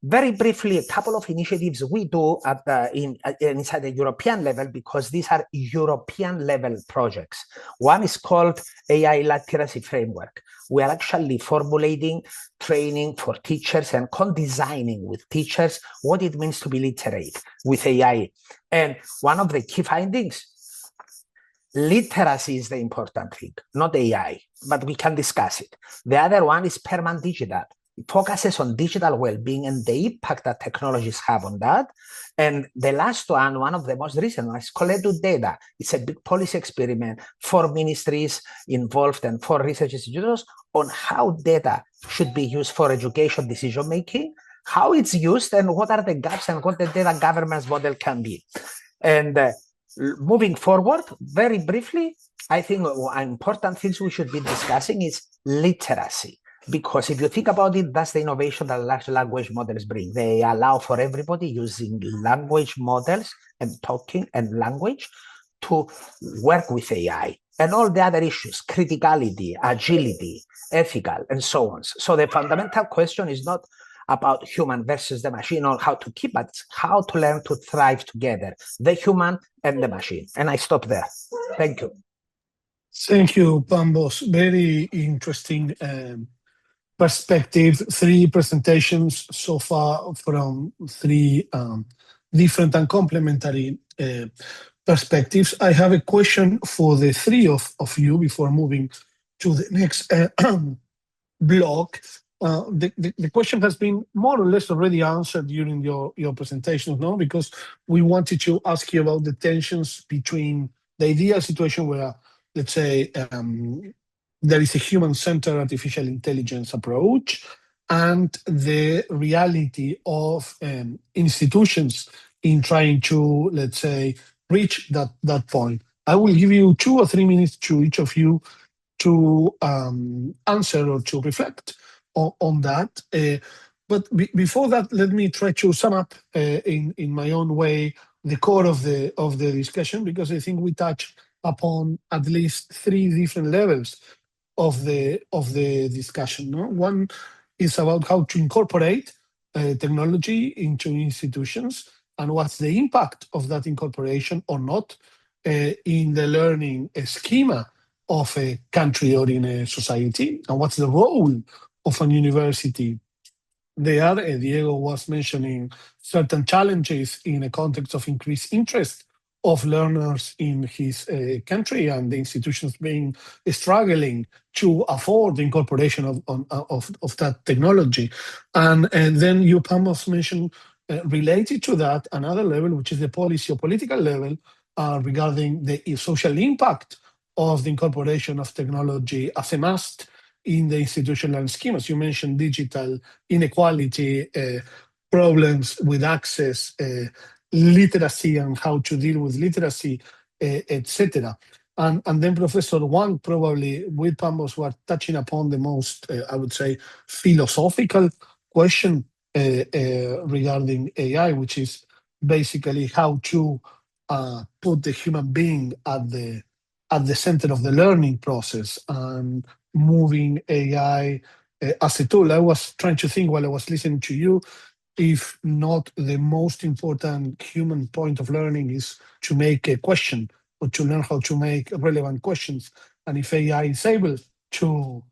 Very briefly, a couple of initiatives we do at inside the European level, because these are European level projects. One is called AI Literacy Framework. We are actually formulating training for teachers and co-designing with teachers what it means to be literate with AI. And one of the key findings, literacy is the important thing, not AI, but we can discuss it. The other one is permanent digital. It focuses on digital well-being and the impact that technologies have on that. And the last one of the most recent ones, Collect Data. It's a big policy experiment for ministries involved and for research institutions on how data should be used for education decision-making, how it's used, and what are the gaps and what the data governance model can be. And moving forward, very briefly, I think important things we should be discussing is literacy. Because if you think about it, that's the innovation that large language models bring. They allow for everybody using language models and talking and language to work with AI and all the other issues, criticality, agility, ethical, and so on. So the fundamental question is not about human versus the machine or how to keep it, how to learn to thrive together, the human and the machine. And I stop there. Thank you. Thank you, Pambos. Very interesting perspective. 3 presentations so far from 3 different and complementary perspectives. I have a question for the 3 of you before moving to the next block. The question has been more or less already answered during your presentation, no? Because we wanted to ask you about the tensions between the ideal situation where, let's say, there is a human-centered artificial intelligence approach and the reality of institutions in trying to, let's say, reach that point. I will give you 2 or 3 minutes to each of you to answer or to reflect on that. But before that, let me try to sum up in my own way the core of the discussion, because I think we touch upon at least 3 different levels of the discussion. No? One is about how to incorporate technology into institutions and what's the impact of that incorporation or not in the learning schema of a country or in a society, and what's the role of an university there. Diego was mentioning certain challenges in a context of increased interest of learners in his country and the institutions being struggling to afford the incorporation of that technology. And then you, Pamos, mentioned related to that another level, which is the policy or political level regarding the social impact of the incorporation of technology as a must in the institutional scheme. As you mentioned, digital inequality, problems with access, literacy and how to deal with literacy, etc. And then Professor Wang, probably with Pambos, were touching upon the most, I would say, philosophical question regarding AI, which is basically how to put the human being at the center of the learning process and moving AI as a tool. I was trying to think while I was listening to you, if not the most important human point of learning is to make a question or to learn how to make relevant questions. And if AI is able to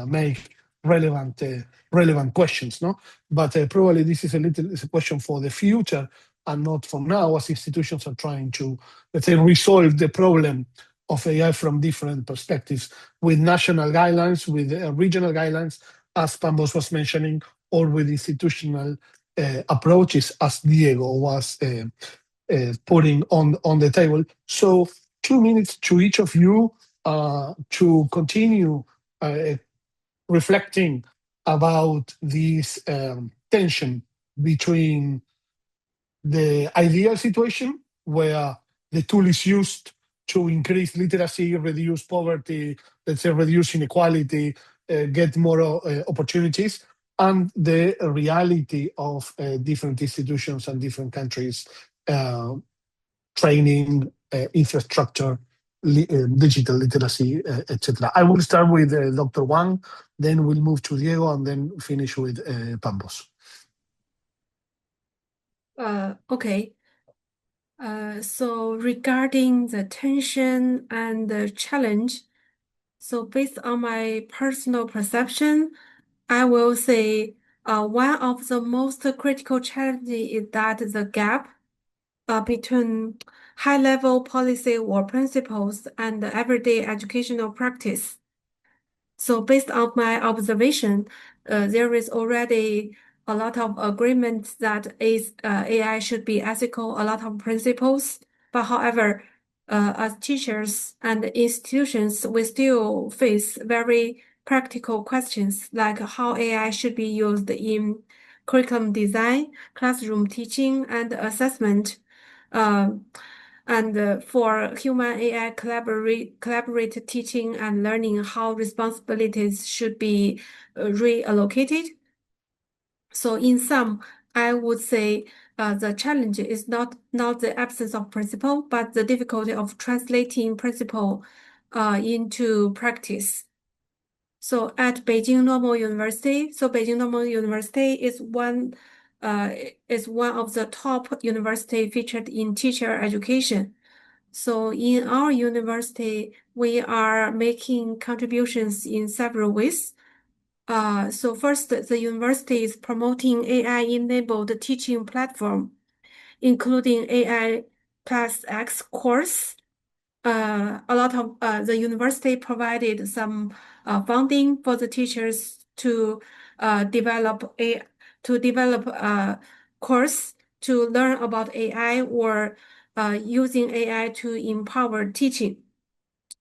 make relevant questions, no? But probably this is it's a question for the future and not from now, as institutions are trying to, let's say, resolve the problem of AI from different perspectives with national guidelines, with regional guidelines, as Pambos was mentioning, or with institutional approaches, as Diego was putting on the table. So 2 minutes to each of you to continue reflecting about this tension between the ideal situation where the tool is used to increase literacy, reduce poverty, let's say reduce inequality, get more opportunities, and the reality of different institutions and different countries training, infrastructure, digital literacy, etc. I will start with Dr. Wang, then we'll move to Diego, and then finish with Pambos. Okay. So regarding the tension and the challenge, so based on my personal perception, I will say one of the most critical challenges is that the gap between high-level policy or principles and the everyday educational practice. So based on my observation, there is already a lot of agreement that AI should be ethical, a lot of principles. But however, as teachers and institutions, we still face very practical questions like how AI should be used in curriculum design, classroom teaching, and assessment. And for human AI collaborative teaching and learning, how responsibilities should be reallocated. So in sum, I would say the challenge is not the absence of principle, but the difficulty of translating principle into practice. So at Beijing Normal University, Beijing Normal University is one of the top university featured in teacher education. So in our university, we are making contributions in several ways. So first, the university is promoting AI-enabled teaching platform, including AI plus X course. A lot of the university provided some funding for the teachers to develop a course to learn about AI or using AI to empower teaching.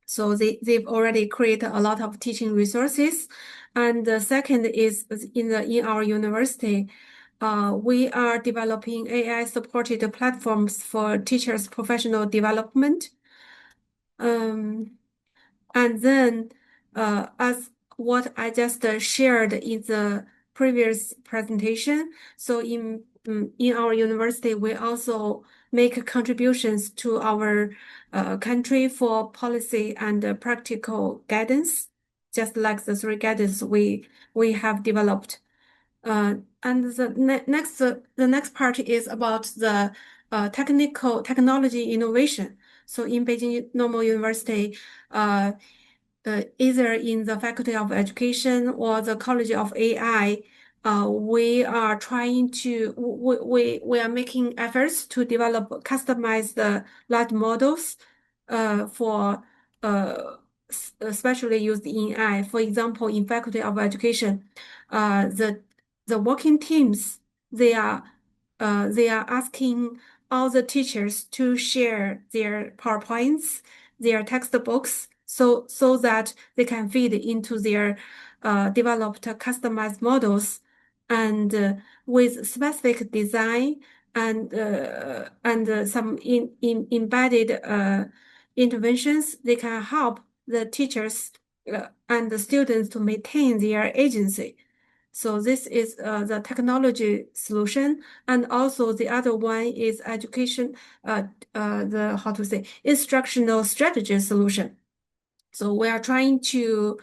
So they've already created a lot of teaching resources. And the second is in our university, we are developing AI supported platforms for teachers' professional development. And then, as what I just shared in the previous presentation, so in our university, we also make contributions to our country for policy and practical guidance, just like the three guidance we have developed. And the next part is about the technology innovation. So in Beijing Normal University, either in the Faculty of Education or the College of AI, we are making efforts to develop customized large models for especially used in AI. For example, in Faculty of Education, the working teams, they are asking all the teachers to share their PowerPoints, their textbooks, so that they can feed into their developed customized models, and with specific design and some embedded interventions, they can help the teachers and the students to maintain their agency. So this is the technology solution, and also the other one is education, instructional strategy solution. So we are trying to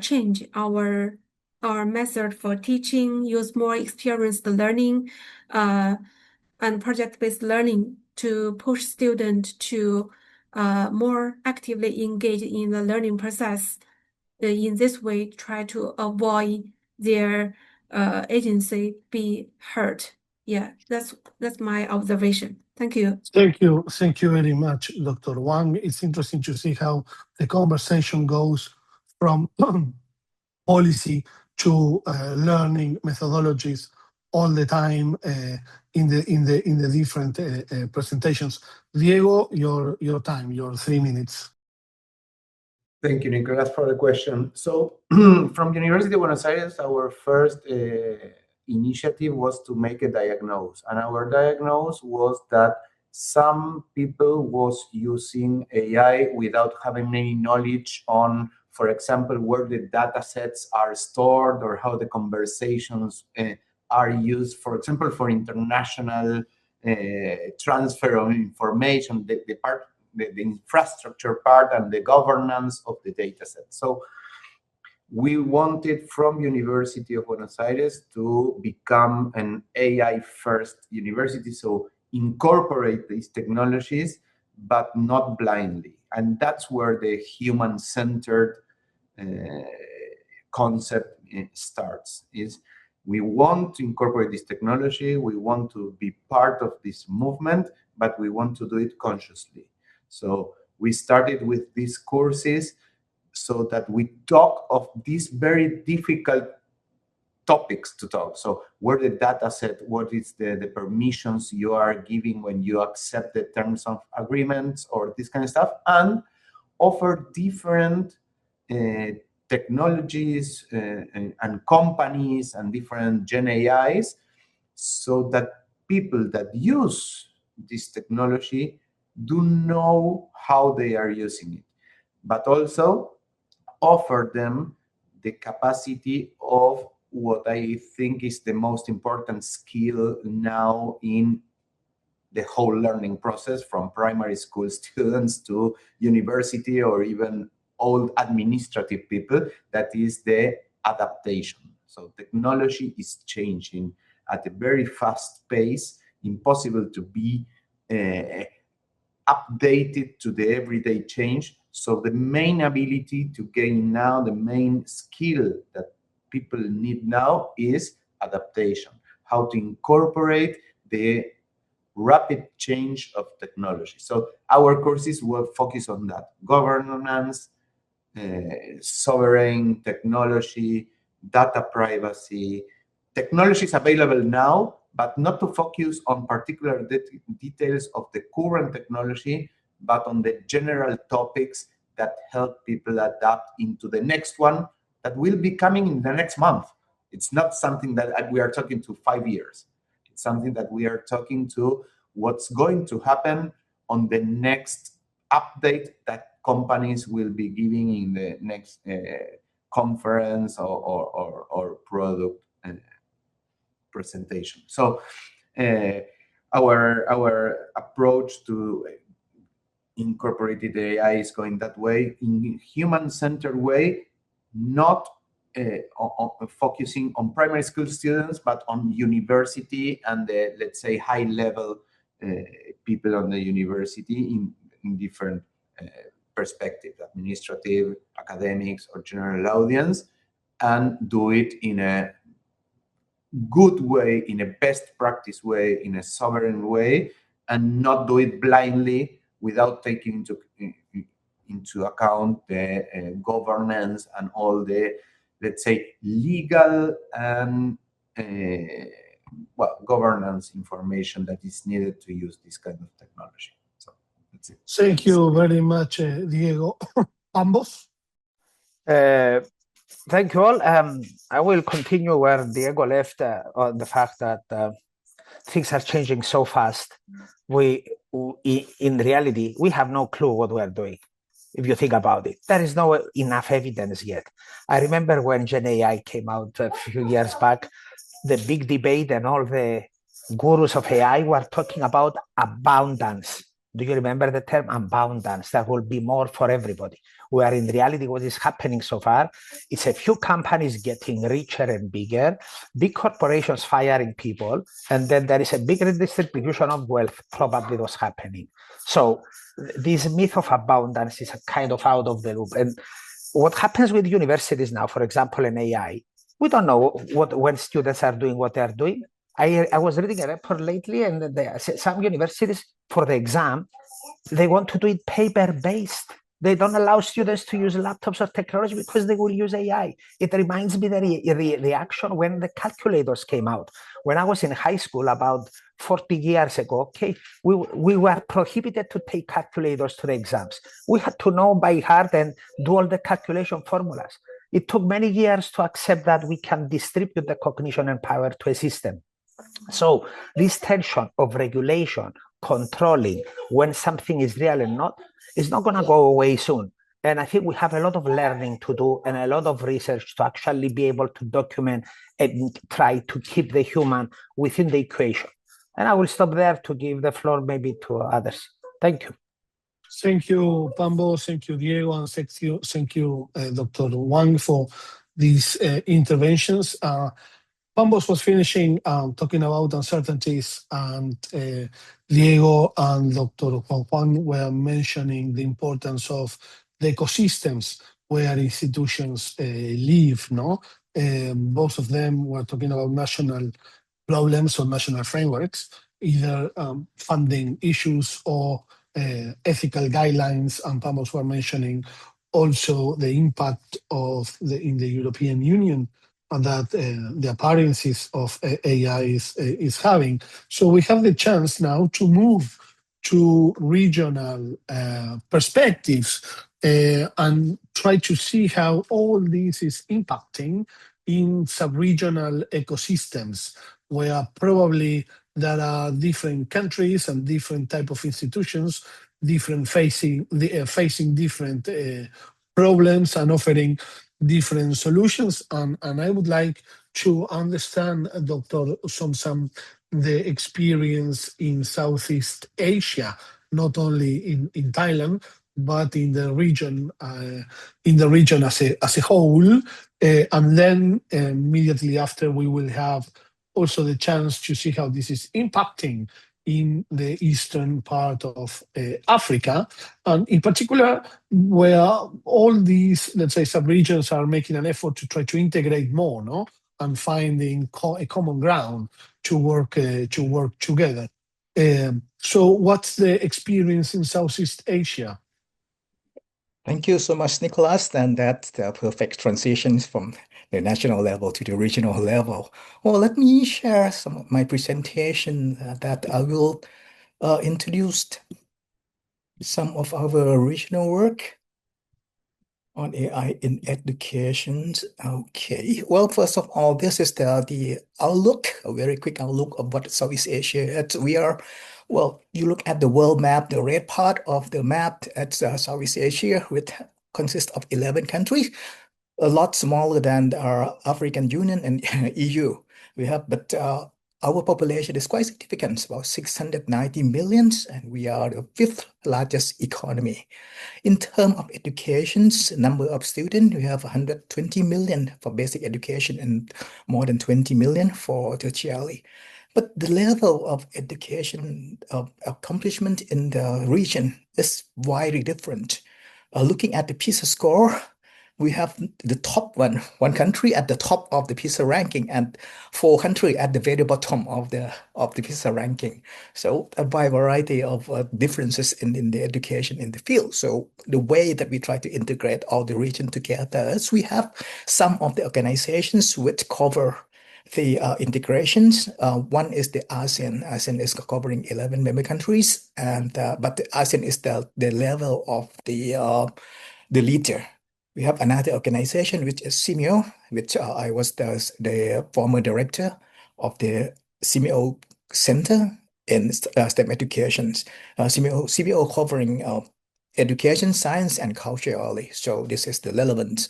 change our method for teaching, use more experienced learning, and project-based learning to push students to more actively engage in the learning process. In this way, try to avoid their agency be hurt. Yeah, that's my observation. Thank you. Thank you very much, Dr. Wang. It's interesting to see how the conversation goes from policy to learning methodologies all the time in the different presentations. Diego, your time, your 3 minutes. Thank you, Nicolas, for the question. So from University of Buenos Aires, our first initiative was to make a diagnosis. And our diagnosis was that some people was using AI without having any knowledge on, for example, where the data sets are stored or how the conversations are used, for example, for international transfer of information, the infrastructure part, and the governance of the data set. So we wanted from University of Buenos Aires to become an AI first university, so incorporate these technologies, but not blindly. And that's where the human-centered concept starts, is we want to incorporate this technology, we want to be part of this movement, but we want to do it consciously. So we started with these courses so that we talk of these very difficult topics to talk. So where the data set, what is the permissions you are giving when you accept the terms of agreements or this kind of stuff, and offer different technologies and companies and different Gen AIs, so that people that use this technology do know how they are using it, but also offer them the capacity of what I think is the most important skill now in the whole learning process, from primary school students to university or even old administrative people, that is the adaptation. So technology is changing at a very fast pace, impossible to be updated to the everyday change. So the main ability to gain now, the main skill that people need now is adaptation, how to incorporate the rapid change of technology. So our courses will focus on that: governance, sovereign technology, data privacy. Technology is available now, but not to focus on particular details of the current technology, but on the general topics that help people adapt into the next one that will be coming in the next month. It's not something that we are talking to 5 years. It's something that we are talking to what's going to happen on the next update that companies will be giving in the next conference or product presentation. So our approach to incorporated AI is going that way, in a human-centered way, not focusing on primary school students, but on university and the, let's say, high-level people on the university in different perspectives, administrative, academics, or general audience, and do it in a good way, in a best practice way, in a sovereign way, and not do it blindly without taking into account the governance and all the, let's say, legal and governance information that is needed to use this kind of technology. So that's it. Thank you very much, Diego. Ambos? Thank you all. I will continue where Diego left on the fact that things are changing so fast. In reality, we have no clue what we are doing. If you think about it, there is no enough evidence yet. I remember when Gen AI came out a few years back, the big debate and all the gurus of AI were talking about abundance. Do you remember the term abundance? There will be more for everybody. Where in reality, what is happening so far, it's a few companies getting richer and bigger, big corporations firing people, and then there is a big redistribution of wealth, probably what's happening. So this myth of abundance is kind of out of the loop. And what happens with universities now, for example, in AI, we don't know when students are doing what they are doing. I was reading a report lately, and some universities, for the exam, they want to do it paper-based. They don't allow students to use laptops or technology because they will use AI. It reminds me the reaction when the calculators came out. When I was in high school about 40 years ago, okay, we were prohibited to take calculators to the exams. We had to know by heart and do all the calculation formulas. It took many years to accept that we can distribute the cognition and power to a system. So this tension of regulation, controlling when something is real and not, is not going to go away soon. And I think we have a lot of learning to do and a lot of research to actually be able to document and try to keep the human within the equation. And I will stop there to give the floor maybe to others. Thank you. Thank you, Pambo. Thank you, Diego, and thank you, Dr. Wang, for these interventions. Pambos was finishing talking about uncertainties, and Diego and Dr. Juan were mentioning the importance of the ecosystems where institutions live. No, both of them were talking about national problems or national frameworks, either funding issues or ethical guidelines, and Pamos were mentioning also the impact of in the European Union and that the appearances of AI is having. So we have the chance now to move to regional perspectives and try to see how all this is impacting in sub-regional ecosystems where probably there are different countries and different type of institutions, facing different problems and offering different solutions. And I would like to understand, Dr. Somsam, the experience in Southeast Asia, not only in Thailand, but in the region as a whole. And then immediately after, we will have also the chance to see how this is impacting in the eastern part of Africa, and in particular, where all these, let's say, sub-regions are making an effort to try to integrate more, no, and finding a common ground to work together. So, what's the experience in Southeast Asia? Thank you so much, Nicholas. And that's the perfect transition from the national level to the regional level. Well, let me share some of my presentation that I will introduce some of our regional work on AI in education. Okay. Well, first of all, this is the outlook, a very quick outlook of what Southeast Asia is. Well, you look at the world map, the red part of the map at Southeast Asia, which consists of 11 countries, a lot smaller than our African Union and EU. But our population is quite significant, about 690 million, and we are the 5th largest economy. In terms of educations, number of students, we have 120 million for basic education and more than 20 million for tertiary. But the level of education of accomplishment in the region is widely different. Looking at the PISA score, we have the top one country at the top of the PISA ranking, and 4 countries at the very bottom of the PISA ranking. So a wide variety of differences in the education in the field. So the way that we try to integrate all the region together is we have some of the organizations which cover the integrations. One is the ASEAN. ASEAN is covering 11 member countries, and but the ASEAN is the level of the leader. We have another organization which is CIMIO, which I was the former director of the CIMIO Center in STEM education. CIMIO covering education, science, and culture only. So this is the relevance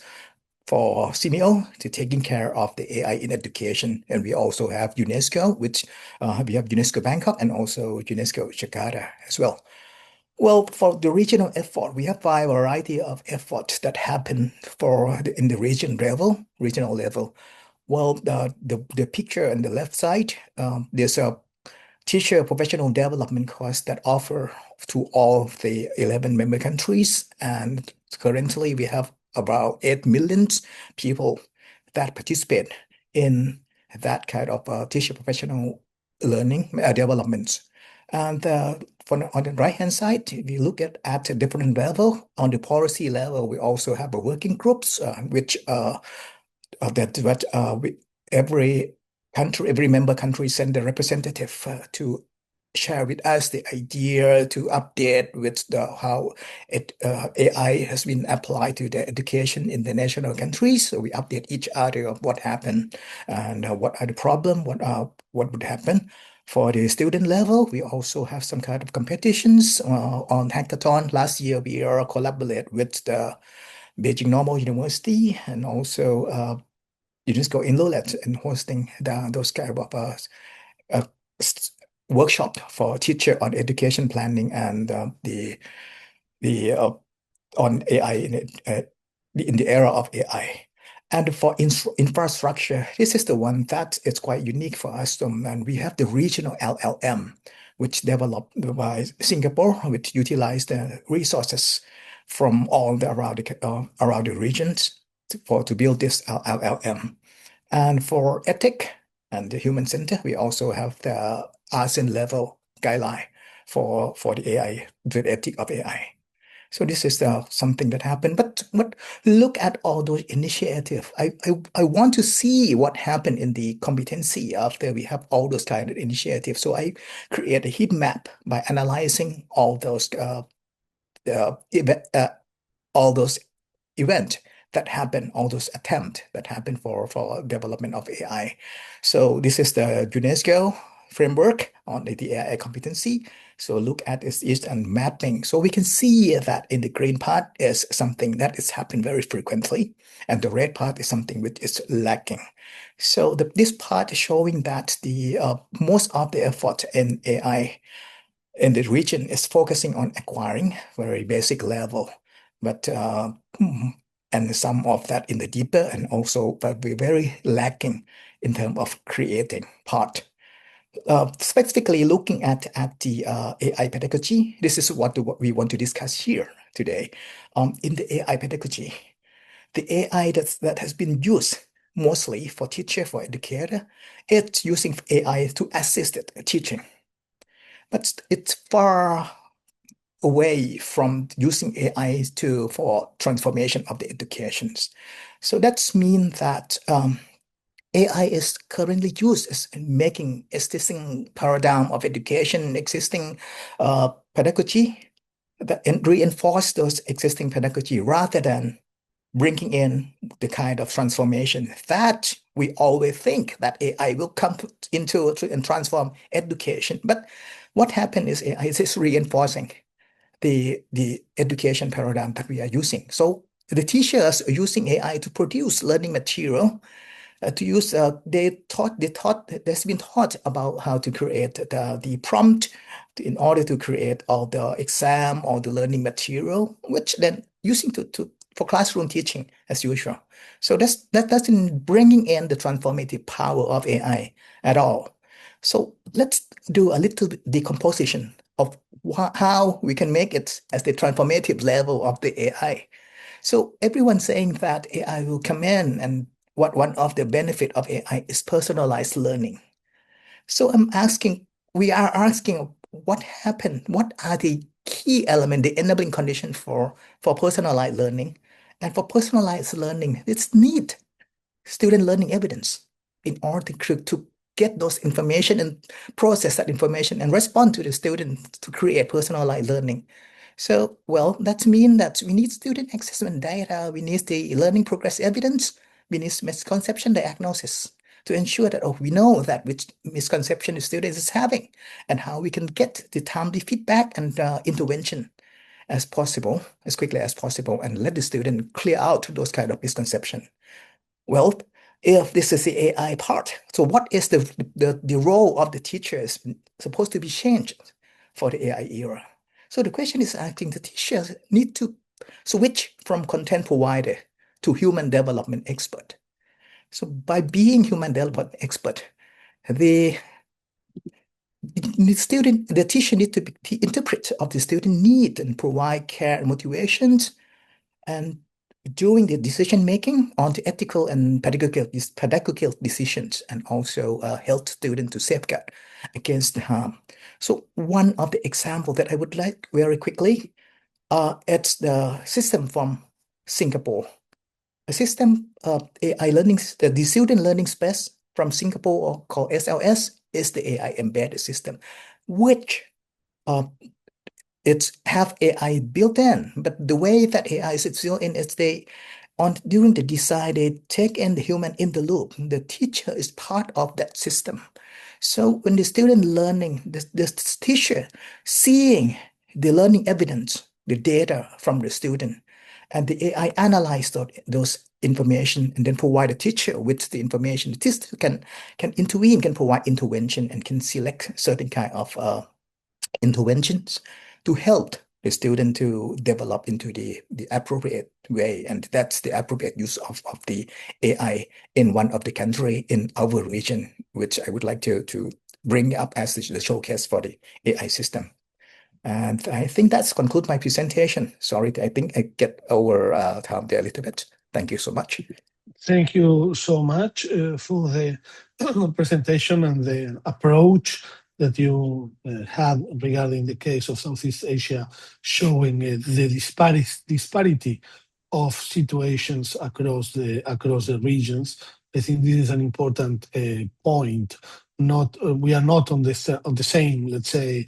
for CIMIO to taking care of the AI in education. And we also have UNESCO, which we have UNESCO Bangkok and also UNESCO Jakarta as well. Well, for the regional effort, we have a variety of efforts that happen in the regional level. Well, the picture on the left side, there's a teacher professional development course that offer to all of the 11 member countries. And currently we have about 8 million people that participate in that kind of teacher professional learning development. And on the right-hand side, we look at a different level. On the policy level, we also have a working groups, which every member country send a representative to share with us the idea to update with how AI has been applied to the education in the national countries. So we update each other of what happened and what are the problem, what would happen. For the student level, we also have some kind of competitions on hackathon. Last year, we collaborate with the Beijing Normal University and also UNESCO in Lowlands and hosting those kind of workshop for teacher on education planning and on AI in the era of AI. And for infrastructure, this is the one that is quite unique for us. And we have the regional LLM, which developed by Singapore, which utilize the resources from all around the regions to build this LLM. And for ethic and the human center, we also have the ASEAN level guideline for the AI, the ethic of AI. So this is something that happened. But look at all those initiatives. I want to see what happened in the competency after we have all those kind of initiatives. So I create a heat map by analyzing all those events that happen, all those attempts that happen for development of AI. So this is the UNESCO framework on the AI competency. So look at this and mapping. So we can see that in the green part is something that is happening very frequently, and the red part is something which is lacking. So this part is showing that the most of the effort in AI in the region is focusing on acquiring very basic level, but and some of that in the deeper, and also but we're very lacking in terms of creating part. Specifically looking at the AI pedagogy, this is what we want to discuss here today. In the AI pedagogy, the AI that has been used mostly for teacher, for educator, it's using AI to assist teaching. But it's far away from using AI for transformation of the educations. So that's mean that AI is currently used as making existing paradigm of education, existing pedagogy, and reinforce those existing pedagogy rather than bringing in the kind of transformation that we always think that AI will come into and transform education. But what happened is AI is reinforcing the education paradigm that we are using. So the teachers are using AI to produce learning material. There's been taught about how to create the prompt in order to create all the exam or the learning material, which then using for classroom teaching as usual. So that doesn't bringing in the transformative power of AI at all. So let's do a little decomposition of how we can make it as the transformative level of the AI. So everyone's saying that AI will come in, and one of the benefit of AI is personalized learning. So we are asking what happened, what are the key element, the enabling condition for personalized learning. And for personalized learning, it's need student learning evidence in order to get those information and process that information and respond to the student to create personalized learning. So, well, that means that we need student assessment data, we need the learning progress evidence, we need misconception diagnosis to ensure that, we know that which misconception the student is having and how we can get the timely feedback and intervention as possible, as quickly as possible, and let the student clear out those kind of misconception. Well, if this is the AI part, so what is the role of the teacher is supposed to be changed for the AI era? So the question is asking the teachers need to switch from content provider to human development expert. So by being human development expert, the teacher need to be the interpreter of the student need and provide care and motivations, and during the decision making on the ethical and pedagogical decisions, and also help students to safeguard against harm. So one of the examples that I would like very quickly, it's the system from Singapore. A system AI learning, the student learning space from Singapore called SLS is the AI embedded system, which it's have AI built in, but the way that AI is built in is during the design, they take in the human in the loop. The teacher is part of that system. So when the student learning, the teacher seeing the learning evidence, the data from the student, and the AI analyze those information and then provide a teacher with the information. The teacher can intervene, can provide intervention, and can select certain kind of interventions to help the student to develop into the appropriate way. And that's the appropriate use of the AI in one of the country in our region, which I would like to bring up as the showcase for the AI system. And I think that's conclude my presentation. Sorry, I think I get over time there a little bit. Thank you so much. Thank you so much for the presentation and the approach that you had regarding the case of Southeast Asia, showing the disparity of situations across the regions. I think this is an important point. We are not on the same, let's say,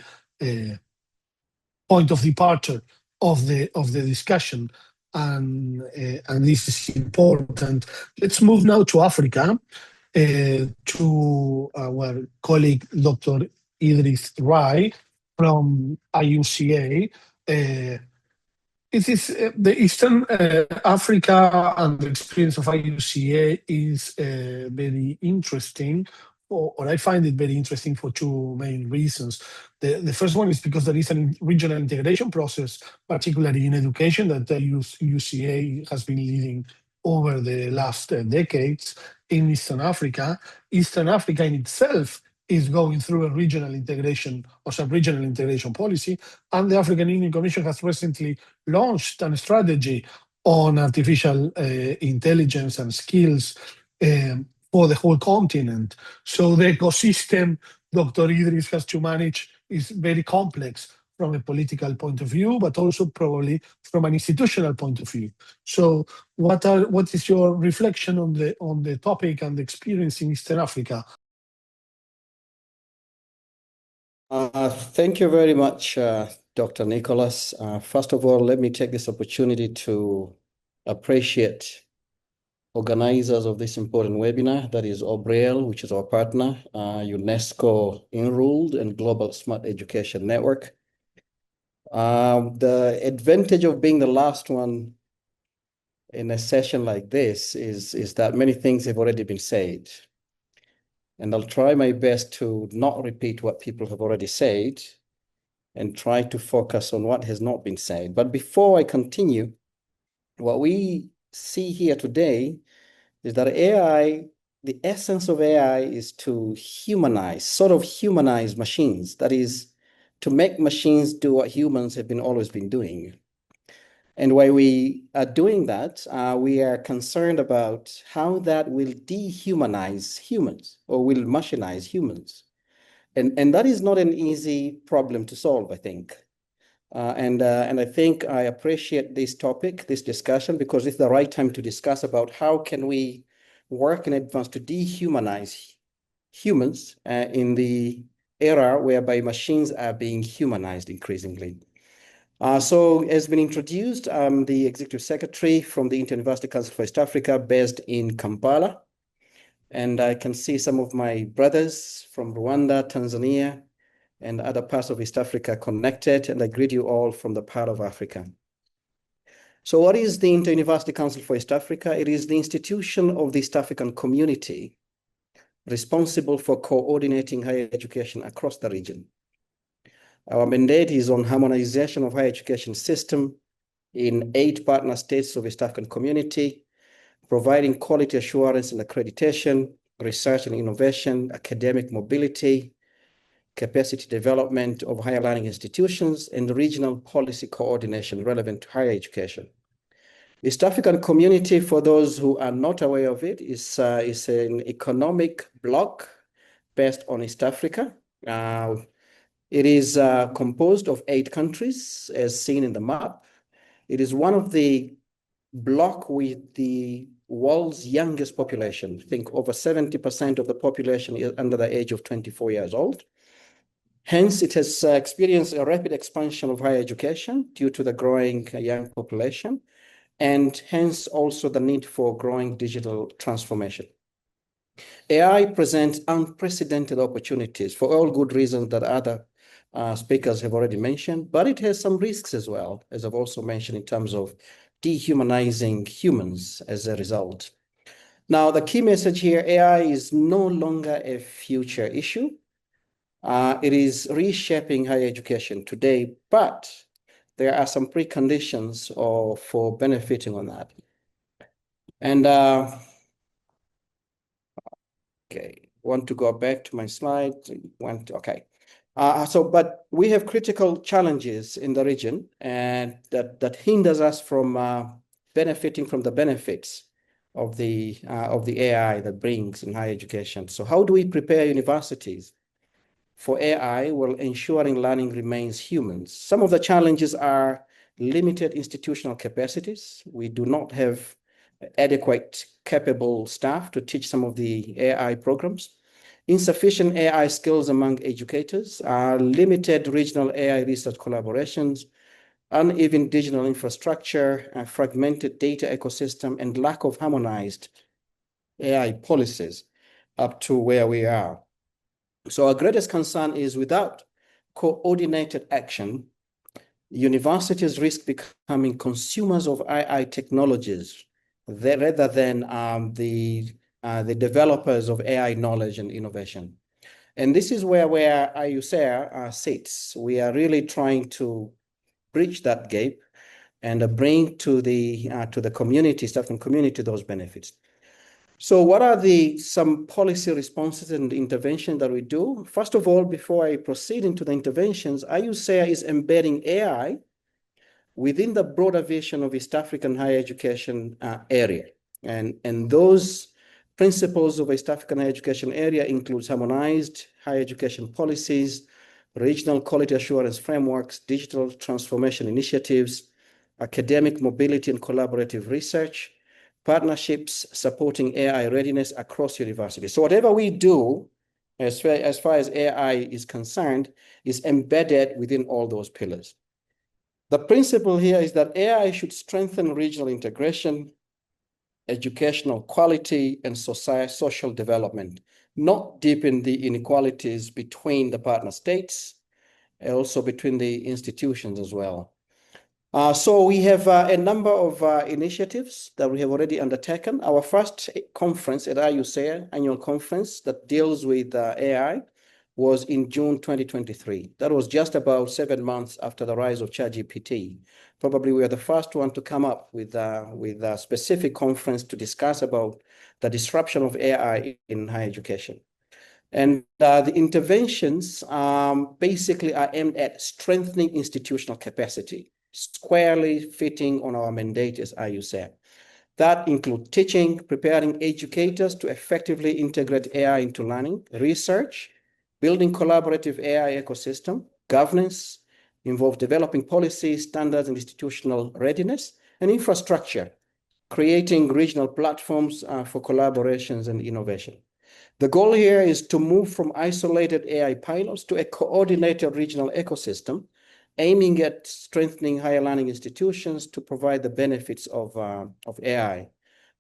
point of departure of the discussion, and this is important. Let's move now to Africa, to our colleague Dr. Idris Rai from IUCA. It is the Eastern Africa, and the experience of IUCA is very interesting, or I find it very interesting for two main reasons. The first one is because there is a regional integration process, particularly in education, that the IUCA has been leading over the last decades in Eastern Africa. Eastern Africa in itself is going through a regional integration or sub-regional integration policy, and the African Union Commission has recently launched a strategy on artificial intelligence and skills for the whole continent. So the ecosystem Dr. Idris has to manage is very complex from a political point of view, but also probably from an institutional point of view. So what is your reflection on the topic and the experience in Eastern Africa? Thank you very much, Dr. Nicholas. First of all, let me take this opportunity to appreciate organizers of this important webinar, that is Obriel, which is our partner, UNESCO Enrolled, and Global Smart Education Network. The advantage of being the last one in a session like this is that many things have already been said. And I'll try my best to not repeat what people have already said and try to focus on what has not been said. But before I continue, what we see here today is that AI, the essence of AI is to humanize, sort of humanize machines. That is, to make machines do what humans have always been doing. And while we are doing that, we are concerned about how that will dehumanize humans or will machinize humans. And that is not an easy problem to solve, I think. And I think I appreciate this topic, this discussion, because it's the right time to discuss about how can we work in advance to dehumanize humans in the era whereby machines are being humanized increasingly. So as been introduced, I'm the Executive Secretary from the Inter-University Council for East Africa based in Kampala. And I can see some of my brothers from Rwanda, Tanzania, and other parts of East Africa connected, and I greet you all from the part of Africa. So what is the Inter-University Council for East Africa? It is the institution of the East African community responsible for coordinating higher education across the region. Our mandate is on harmonization of higher education system in 8 partner states of East African community, providing quality assurance and accreditation, research and innovation, academic mobility, capacity development of higher learning institutions, and regional policy coordination relevant to higher education. East African community, for those who are not aware of it, is an economic bloc based on East Africa. It is composed of 8 countries, as seen in the map. It is one of the bloc with the world's youngest population. I think over 70% of the population is under the age of 24 years old. Hence, it has experienced a rapid expansion of higher education due to the growing young population, and hence also the need for growing digital transformation. AI presents unprecedented opportunities for all good reasons that other speakers have already mentioned, but it has some risks as well, as I've also mentioned, in terms of dehumanizing humans as a result. Now, the key message here, AI is no longer a future issue. It is reshaping higher education today, but there are some preconditions for benefiting on that. And okay, want to go back to my slide. Okay. But we have critical challenges in the region, and that hinders us from benefiting from the benefits of the AI that brings in higher education. So how do we prepare universities for AI while ensuring learning remains human? Some of the challenges are limited institutional capacities. We do not have adequate, capable staff to teach some of the AI programs. Insufficient AI skills among educators, limited regional AI research collaborations, uneven digital infrastructure, fragmented data ecosystem, and lack of harmonized AI policies up to where we are. So our greatest concern is without coordinated action, universities risk becoming consumers of AI technologies rather than the developers of AI knowledge and innovation. And this is where IUSER sits. We are really trying to bridge that gap and bring to the community, staff and community, those benefits. So what are some policy responses and intervention that we do? First of all, before I proceed into the interventions, IUSER is embedding AI within the broader vision of East African higher education area. And those principles of East African higher education area includes harmonized higher education policies, regional quality assurance frameworks, digital transformation initiatives, academic mobility and collaborative research, partnerships supporting AI readiness across universities. So whatever we do, as far as AI is concerned, is embedded within all those pillars. The principle here is that AI should strengthen regional integration, educational quality, and social development, not deepen the inequalities between the partner states, and also between the institutions as well. So we have a number of initiatives that we have already undertaken. Our first conference at IUSER, annual conference that deals with AI, was in June 2023. That was just about 7 months after the rise of ChatGPT. Probably we are the first one to come up with a specific conference to discuss about the disruption of AI in higher education. And the interventions basically are aimed at strengthening institutional capacity, squarely fitting on our mandate as IUSER. That includes teaching, preparing educators to effectively integrate AI into learning, research, building collaborative AI ecosystem, governance, involve developing policy, standards, and institutional readiness, and infrastructure, creating regional platforms for collaborations and innovation. The goal here is to move from isolated AI pilots to a coordinated regional ecosystem, aiming at strengthening higher learning institutions to provide the benefits of AI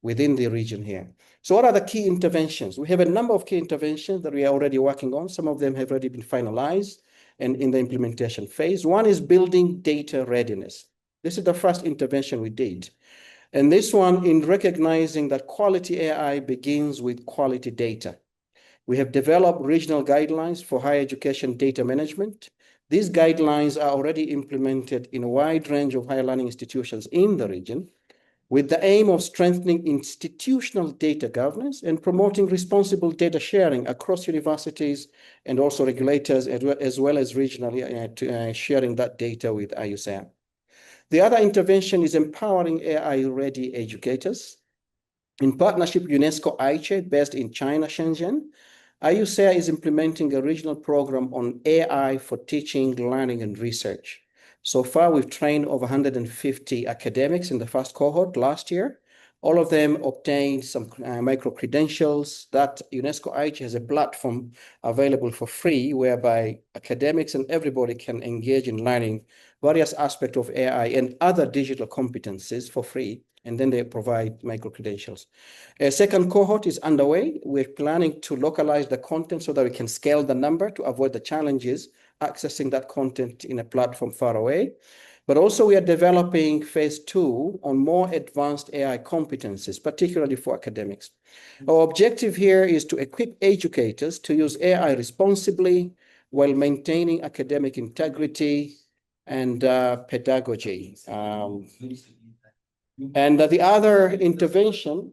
within the region here. So what are the key interventions? We have a number of key interventions that we are already working on. Some of them have already been finalized and in the implementation phase. One is building data readiness. This is the first intervention we did. And this one in recognizing that quality AI begins with quality data. We have developed regional guidelines for higher education data management. These guidelines are already implemented in a wide range of higher learning institutions in the region, with the aim of strengthening institutional data governance and promoting responsible data sharing across universities and also regulators, as well as regionally sharing that data with IUSER. The other intervention is empowering AI-ready educators. In partnership with UNESCO ICHE, based in China, Shenzhen, IUSER is implementing a regional program on AI for teaching, learning, and research. So far, we've trained over 150 academics in the first cohort last year. All of them obtained some micro-credentials. That UNESCO ICHE has a platform available for free, whereby academics and everybody can engage in learning various aspects of AI and other digital competencies for free, and then they provide micro-credentials. A second cohort is underway. We're planning to localize the content so that we can scale the number to avoid the challenges accessing that content in a platform far away. But also we are developing phase 2 on more advanced AI competencies, particularly for academics. Our objective here is to equip educators to use AI responsibly while maintaining academic integrity and pedagogy. And the other intervention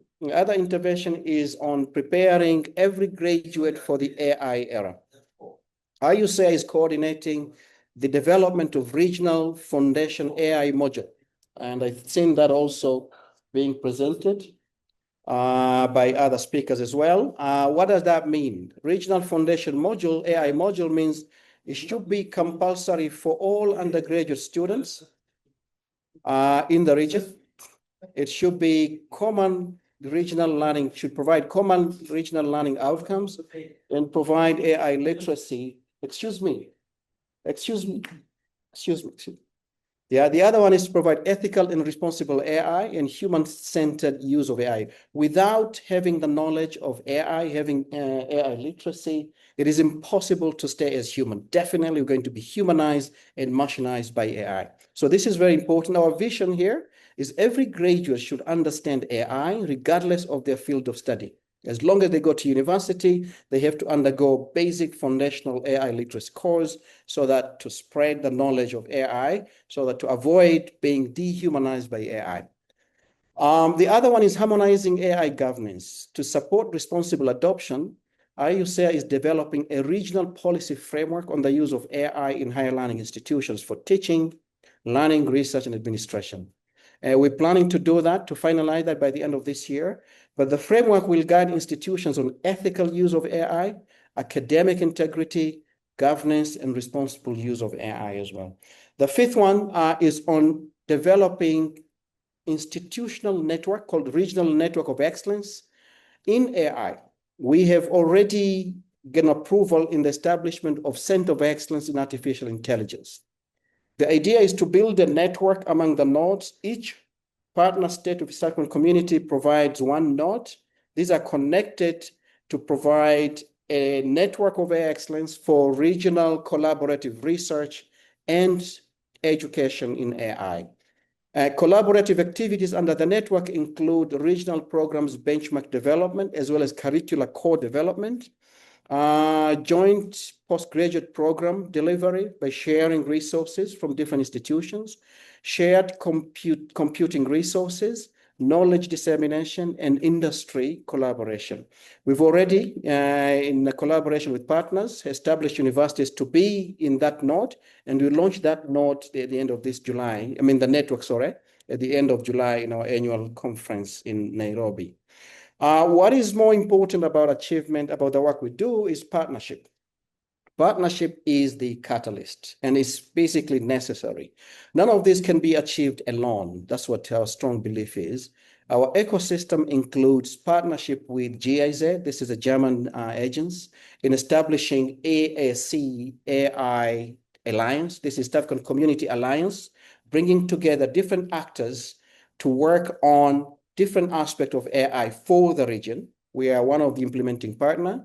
is on preparing every graduate for the AI era. IUCA is coordinating the development of regional foundation AI module. And I've seen that also being presented by other speakers as well. What does that mean? Regional foundation module, AI module, means it should be compulsory for all undergraduate students in the region. It should be common regional learning, should provide common regional learning outcomes and provide AI literacy. Excuse me. Yeah, the other one is to provide ethical and responsible AI and human-centered use of AI. Without having the knowledge of AI, having AI literacy, it is impossible to stay as human. Definitely, we're going to be humanized and machinized by AI. So this is very important. Our vision here is every graduate should understand AI regardless of their field of study. As long as they go to university, they have to undergo basic foundational AI literacy course so that to spread the knowledge of AI, so that to avoid being dehumanized by AI. The other one is harmonizing AI governance. To support responsible adoption, IUCA is developing a regional policy framework on the use of AI in higher learning institutions for teaching, learning, research, and administration. We're planning to do that, to finalize that by the end of this year. But the framework will guide institutions on ethical use of AI, academic integrity, governance, and responsible use of AI as well. The fifth one is on developing institutional network called Regional Network of Excellence in AI. We have already gotten approval in the establishment of Center of Excellence in Artificial Intelligence. The idea is to build a network among the nodes. Each partner state of East African community provides one node. These are connected to provide a network of excellence for regional collaborative research and education in AI. Collaborative activities under the network include regional programs, benchmark development, as well as curricular core development, joint postgraduate program delivery by sharing resources from different institutions, shared computing resources, knowledge dissemination, and industry collaboration. We've already, in a collaboration with partners, established universities to be in that node, and we launched that node at the end of this July, the network, sorry, at the end of July in our annual conference in Nairobi. What is more important about achievement, about the work we do, is partnership. Partnership is the catalyst, and it's basically necessary. None of this can be achieved alone. That's what our strong belief is. Our ecosystem includes partnership with GIZ, this is a German agency, in establishing AAC, AI Alliance. This is East African Community Alliance, bringing together different actors to work on different aspects of AI for the region. We are one of the implementing partners.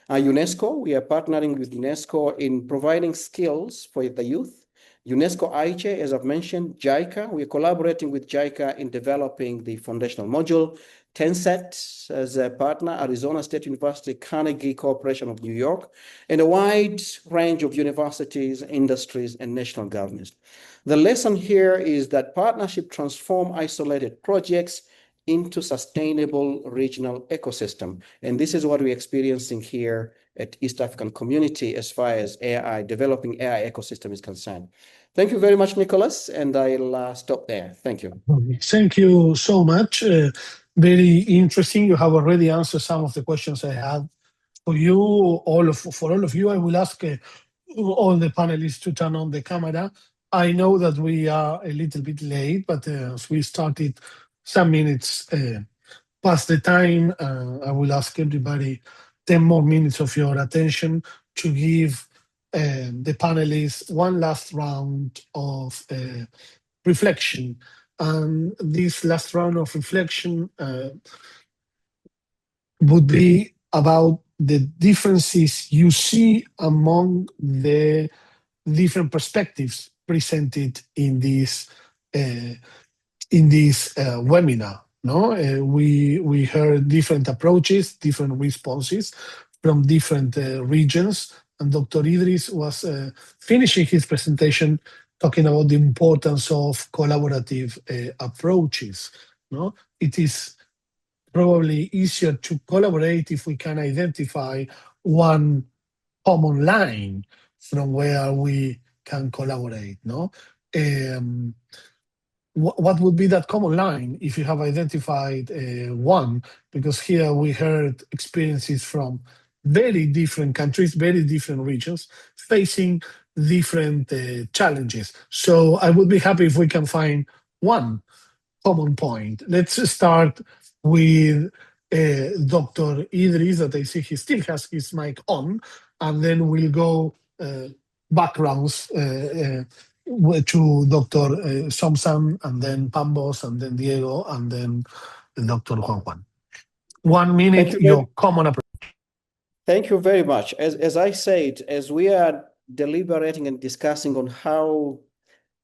UNESCO, we are partnering with UNESCO in providing skills for the youth. UNESCO ICE, as I've mentioned, JICA, we're collaborating with JICA in developing the foundational module. Tencent as a partner, Arizona State University, Carnegie Corporation of New York, and a wide range of universities, industries, and national governments. The lesson here is that partnership transforms isolated projects into sustainable regional ecosystem. And this is what we're experiencing here at East African Community as far as AI, developing AI ecosystem is concerned. Thank you very much, Nicholas, and I'll stop there. Thank you. Thank you so much. Very interesting. You have already answered some of the questions I had for you. For all of you, I will ask all the panelists to turn on the camera. I know that we are a little bit late, but as we started some minutes past the time, I will ask everybody 10 more minutes of your attention to give the panelists one last round of reflection. And this last round of reflection would be about the differences you see among the different perspectives presented in this webinar. No, we heard different approaches, different responses from different regions, and Dr. Idris was finishing his presentation talking about the importance of collaborative approaches. No, it is probably easier to collaborate if we can identify one common line from where we can collaborate. No. What would be that common line if you have identified one? Because here we heard experiences from very different countries, very different regions, facing different challenges. So I would be happy if we can find one common point. Let's start with Dr. Idris, that I see he still has his mic on, and then we'll go backgrounds to Dr. Somsam, and then Pambos, and then Diego, and then Dr. Juan. 1 minute, your common approach. Thank you very much. As I said, as we are deliberating and discussing on how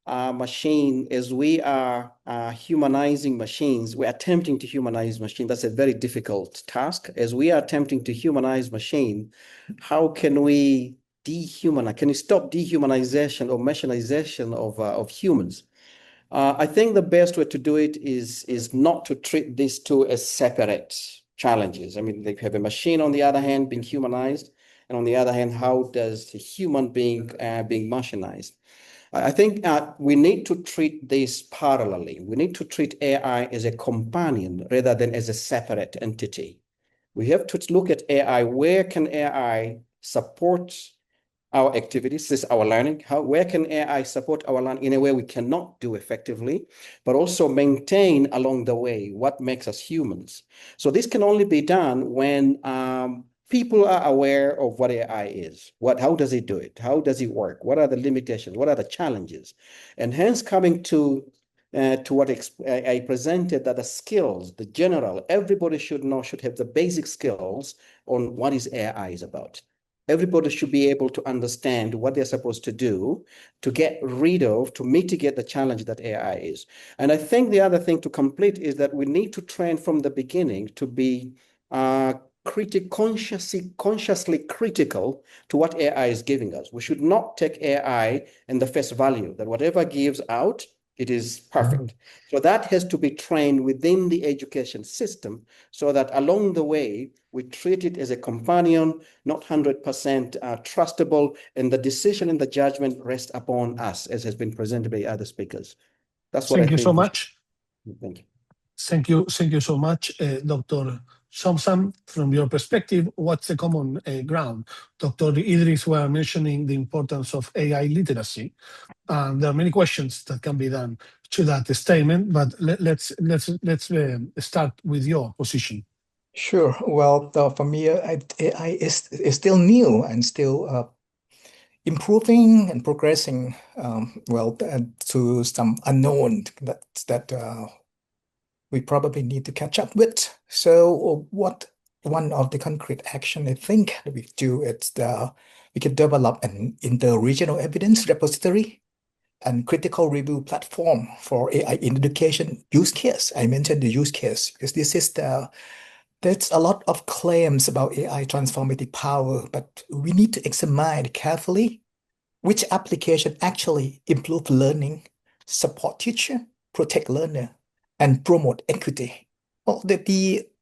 as we are humanizing machines, we're attempting to humanize machine. That's a very difficult task. As we are attempting to humanize machine, how can we dehumanize? Can we stop dehumanization or machinization of humans? I think the best way to do it is not to treat these two as separate challenges. I mean, they have a machine on the other hand being humanized, and on the other hand, how does the human being being machinized? I think we need to treat this parallelly. We need to treat AI as a companion rather than as a separate entity. We have to look at AI. Where can AI support our activities? This is our learning. Where can AI support our learning in a way we cannot do effectively, but also maintain along the way what makes us humans? So this can only be done when people are aware of what AI is. How does it do it? How does it work? What are the limitations? What are the challenges? And hence coming to what I presented, that the skills, the general, everybody should have the basic skills on what is AI is about. Everybody should be able to understand what they're supposed to do to get rid of, to mitigate the challenge that AI is. And I think the other thing to complete is that we need to train from the beginning to be consciously critical to what AI is giving us. We should not take AI in the face value, that whatever gives out, it is perfect. So that has to be trained within the education system so that along the way, we treat it as a companion, not 100% trustable, and the decision and the judgment rest upon us, as has been presented by other speakers. That's what I think. Thank you so much. Thank you. Thank you so much, Dr. Somsam. From your perspective, what's the common ground? Dr. Idris were mentioning the importance of AI literacy. There are many questions that can be done to that statement, but let's start with your position. Sure. Well, for me, AI is still new and still improving and progressing. To some unknown that we probably need to catch up with. So, one of the concrete action I think that we do is we can develop an interregional evidence repository and critical review platform for AI in education use case. I mentioned the use case because this is there's a lot of claims about AI transformative power, but we need to examine carefully which application actually improve learning, support teacher, protect learner, and promote equity. Well,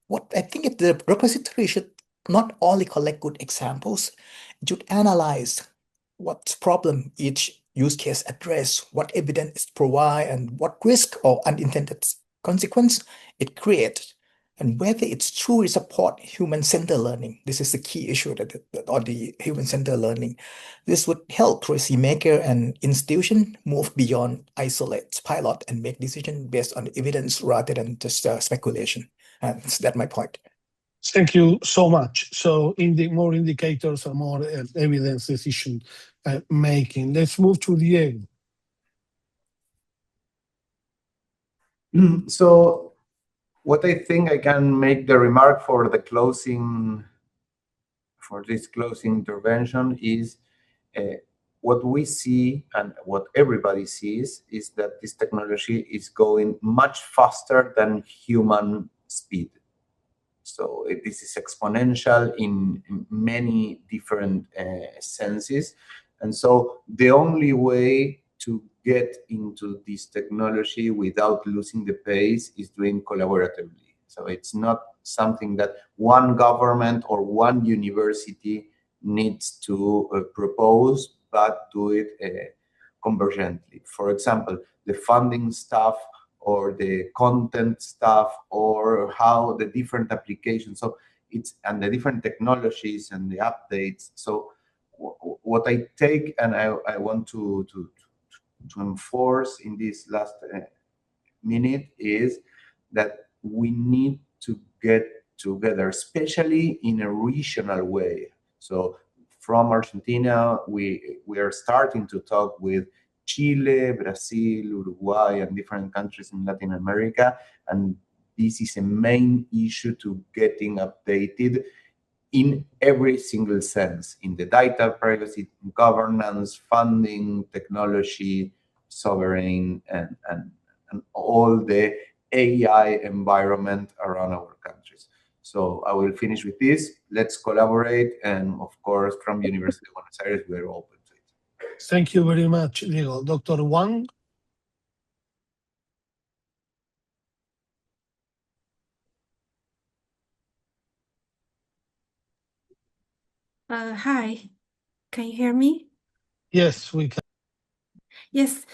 what I think the repository should not only collect good examples, it should analyze what problem each use case address, what evidence it provide, and what risk or unintended consequence it creates, and whether it's truly support human-centered learning. This is the key issue on the human-centered learning. This would help policymaker and institution move beyond isolate pilot and make decisions based on evidence rather than just speculation. And that's my point. Thank you so much. So more indicators and more evidence decision making. Let's move to Diego. So what I think I can make the remark for the closing, for this closing intervention is what we see and what everybody sees is that this technology is going much faster than human speed. So this is exponential in many different senses. And so the only way to get into this technology without losing the pace is doing collaboratively. So it's not something that one government or one university needs to propose, but do it convergently. For example, the funding stuff or the content stuff or how the different applications, so it's, and the different technologies and the updates. So what I take and I want to enforce in this last minute is that we need to get together, especially in a regional way. So from Argentina, we are starting to talk with Chile, Brazil, Uruguay, and different countries in Latin America. And this is a main issue to getting updated in every single sense, in the data privacy, governance, funding, technology, sovereign, and all the AI environment around our countries. So I will finish with this. Let's collaborate. And of course, from University of Buenos Aires, we're open to it. Thank you very much, Diego. Dr. Wang? Hi, can you hear me? Yes, we can. Yes,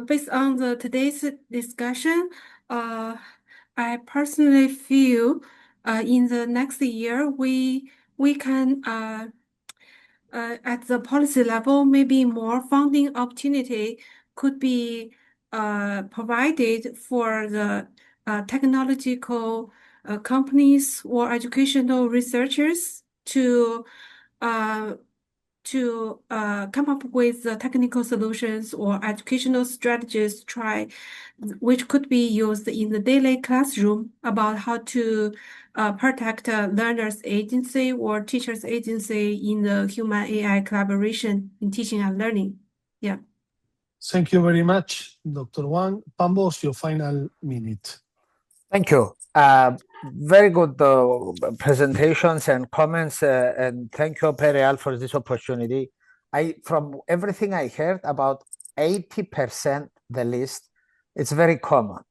based on today's discussion, I personally feel in the next year we can at the policy level, maybe more funding opportunity could be provided for the technological companies or educational researchers to come up with the technical solutions or educational strategies which could be used in the daily classroom about how to protect learners' agency or teachers' agency in the human AI collaboration in teaching and learning. Yeah. Thank you very much, Dr. Wang. Pambos, your final minute. Thank you. Very good presentations and comments, and thank you, Perial, for this opportunity. From everything I heard, about 80% the list, it's very common.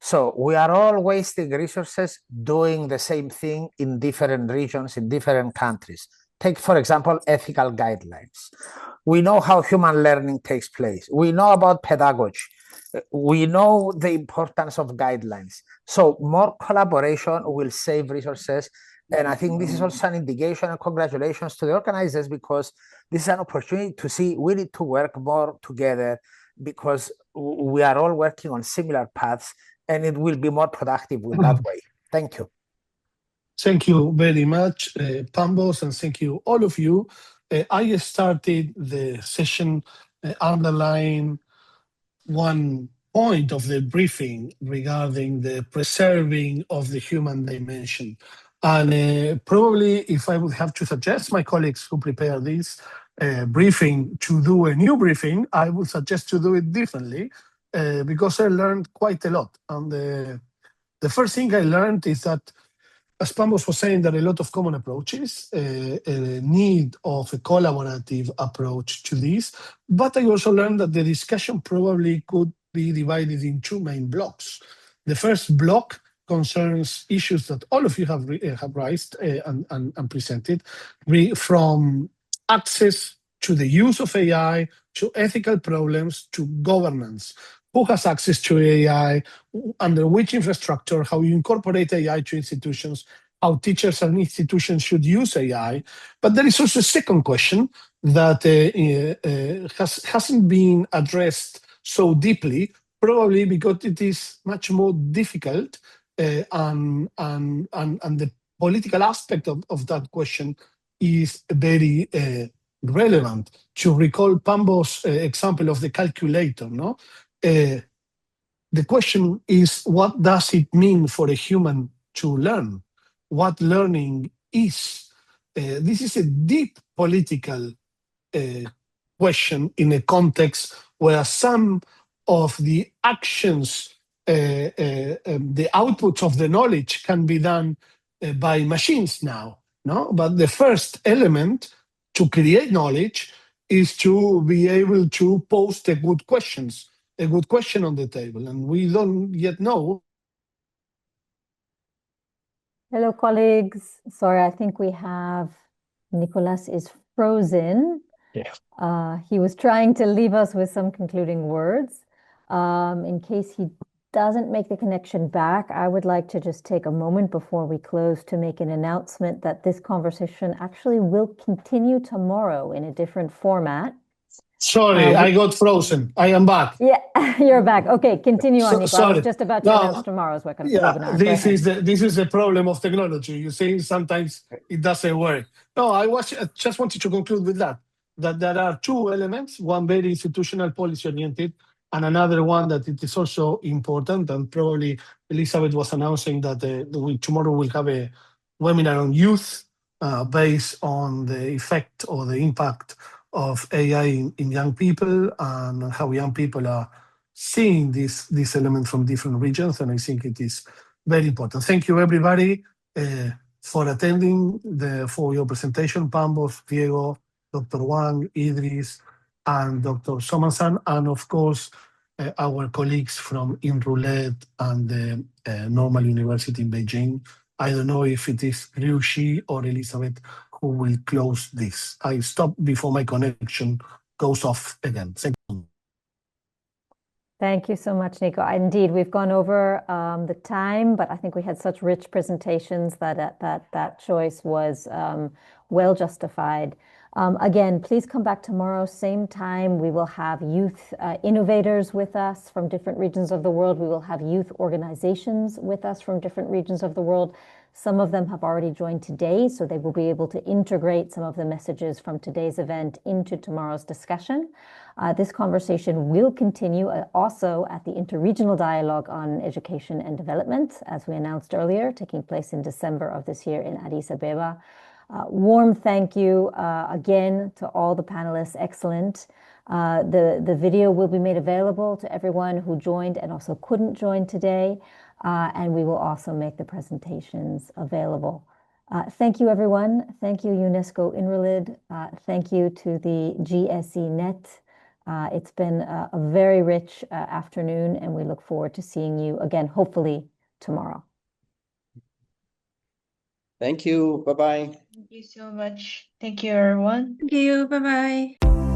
So we are all wasting resources doing the same thing in different regions, in different countries. Take, for example, ethical guidelines. We know how human learning takes place. We know about pedagogy. We know the importance of guidelines. So more collaboration will save resources. And I think this is also an indication, and congratulations to the organizers, because this is an opportunity to see we need to work more together, because we are all working on similar paths, and it will be more productive with that way. Thank you. Thank you very much, Pambos, and thank you, all of you. I started the session underlying one point of the briefing regarding the preserving of the human dimension. And probably if I would have to suggest my colleagues who prepare this briefing to do a new briefing, I would suggest to do it differently because I learned quite a lot. And the first thing I learned is that, as Pambos was saying, there are a lot of common approaches, a need of a collaborative approach to this. But I also learned that the discussion probably could be divided in two main blocks. The first block concerns issues that all of you have raised and presented, from access to the use of AI, to ethical problems, to governance. Who has access to AI, under which infrastructure, how you incorporate AI to institutions, how teachers and institutions should use AI. But there is also a second question that hasn't been addressed so deeply, probably because it is much more difficult and the political aspect of that question is very relevant. To recall Pambos' example of the calculator, no? The question is, what does it mean for a human to learn? What learning is? This is a deep political question in a context where some of the actions, the outputs of the knowledge can be done by machines now. No, but the first element to create knowledge is to be able to post a good question on the table, and we don't yet know. Hello, colleagues. Sorry, I think we have Nicolas is frozen. Yeah. He was trying to leave us with some concluding words. In case he doesn't make the connection back, I would like to just take a moment before we close to make an announcement that this conversation actually will continue tomorrow in a different format. Sorry, I got frozen. I am back. Yeah, you're back. Okay, continue on, Nico. Sorry. I was just about to announce tomorrow's webinar. This is the problem of technology. You see, sometimes it doesn't work. No, I just wanted to conclude with that there are two elements, one very institutional policy oriented, and another one that it is also important, and probably Elizabeth was announcing that tomorrow we'll have a webinar on youth based on the effect or the impact of AI in young people and how young people are seeing this element from different regions, and I think it is very important. Thank you, everybody, for attending, for your presentation, Pambos, Diego, Dr. Wang, Idris, and Dr. Somansan, and of course, our colleagues from INRULED and the Normal University in Beijing. I don't know if it is Liu Xi or Elizabeth who will close this. I stop before my connection goes off again. Thank you. Thank you so much, Nico. Indeed, we've gone over the time, but I think we had such rich presentations that choice was well justified. Again, please come back tomorrow, same time. We will have youth innovators with us from different regions of the world. We will have youth organizations with us from different regions of the world. Some of them have already joined today, so they will be able to integrate some of the messages from today's event into tomorrow's discussion. This conversation will continue also at the Interregional Dialogue on Education and Development, as we announced earlier, taking place in December of this year in Addis Ababa. Warm thank you again to all the panelists. Excellent. The video will be made available to everyone who joined and also couldn't join today. And we will also make the presentations available. Thank you, everyone. Thank you, UNESCO INRULED. Thank you to the GSE Net. It's been a very rich afternoon, and we look forward to seeing you again, hopefully tomorrow. Thank you. Bye-bye. Thank you so much. Thank you, everyone. Thank you. Bye-bye.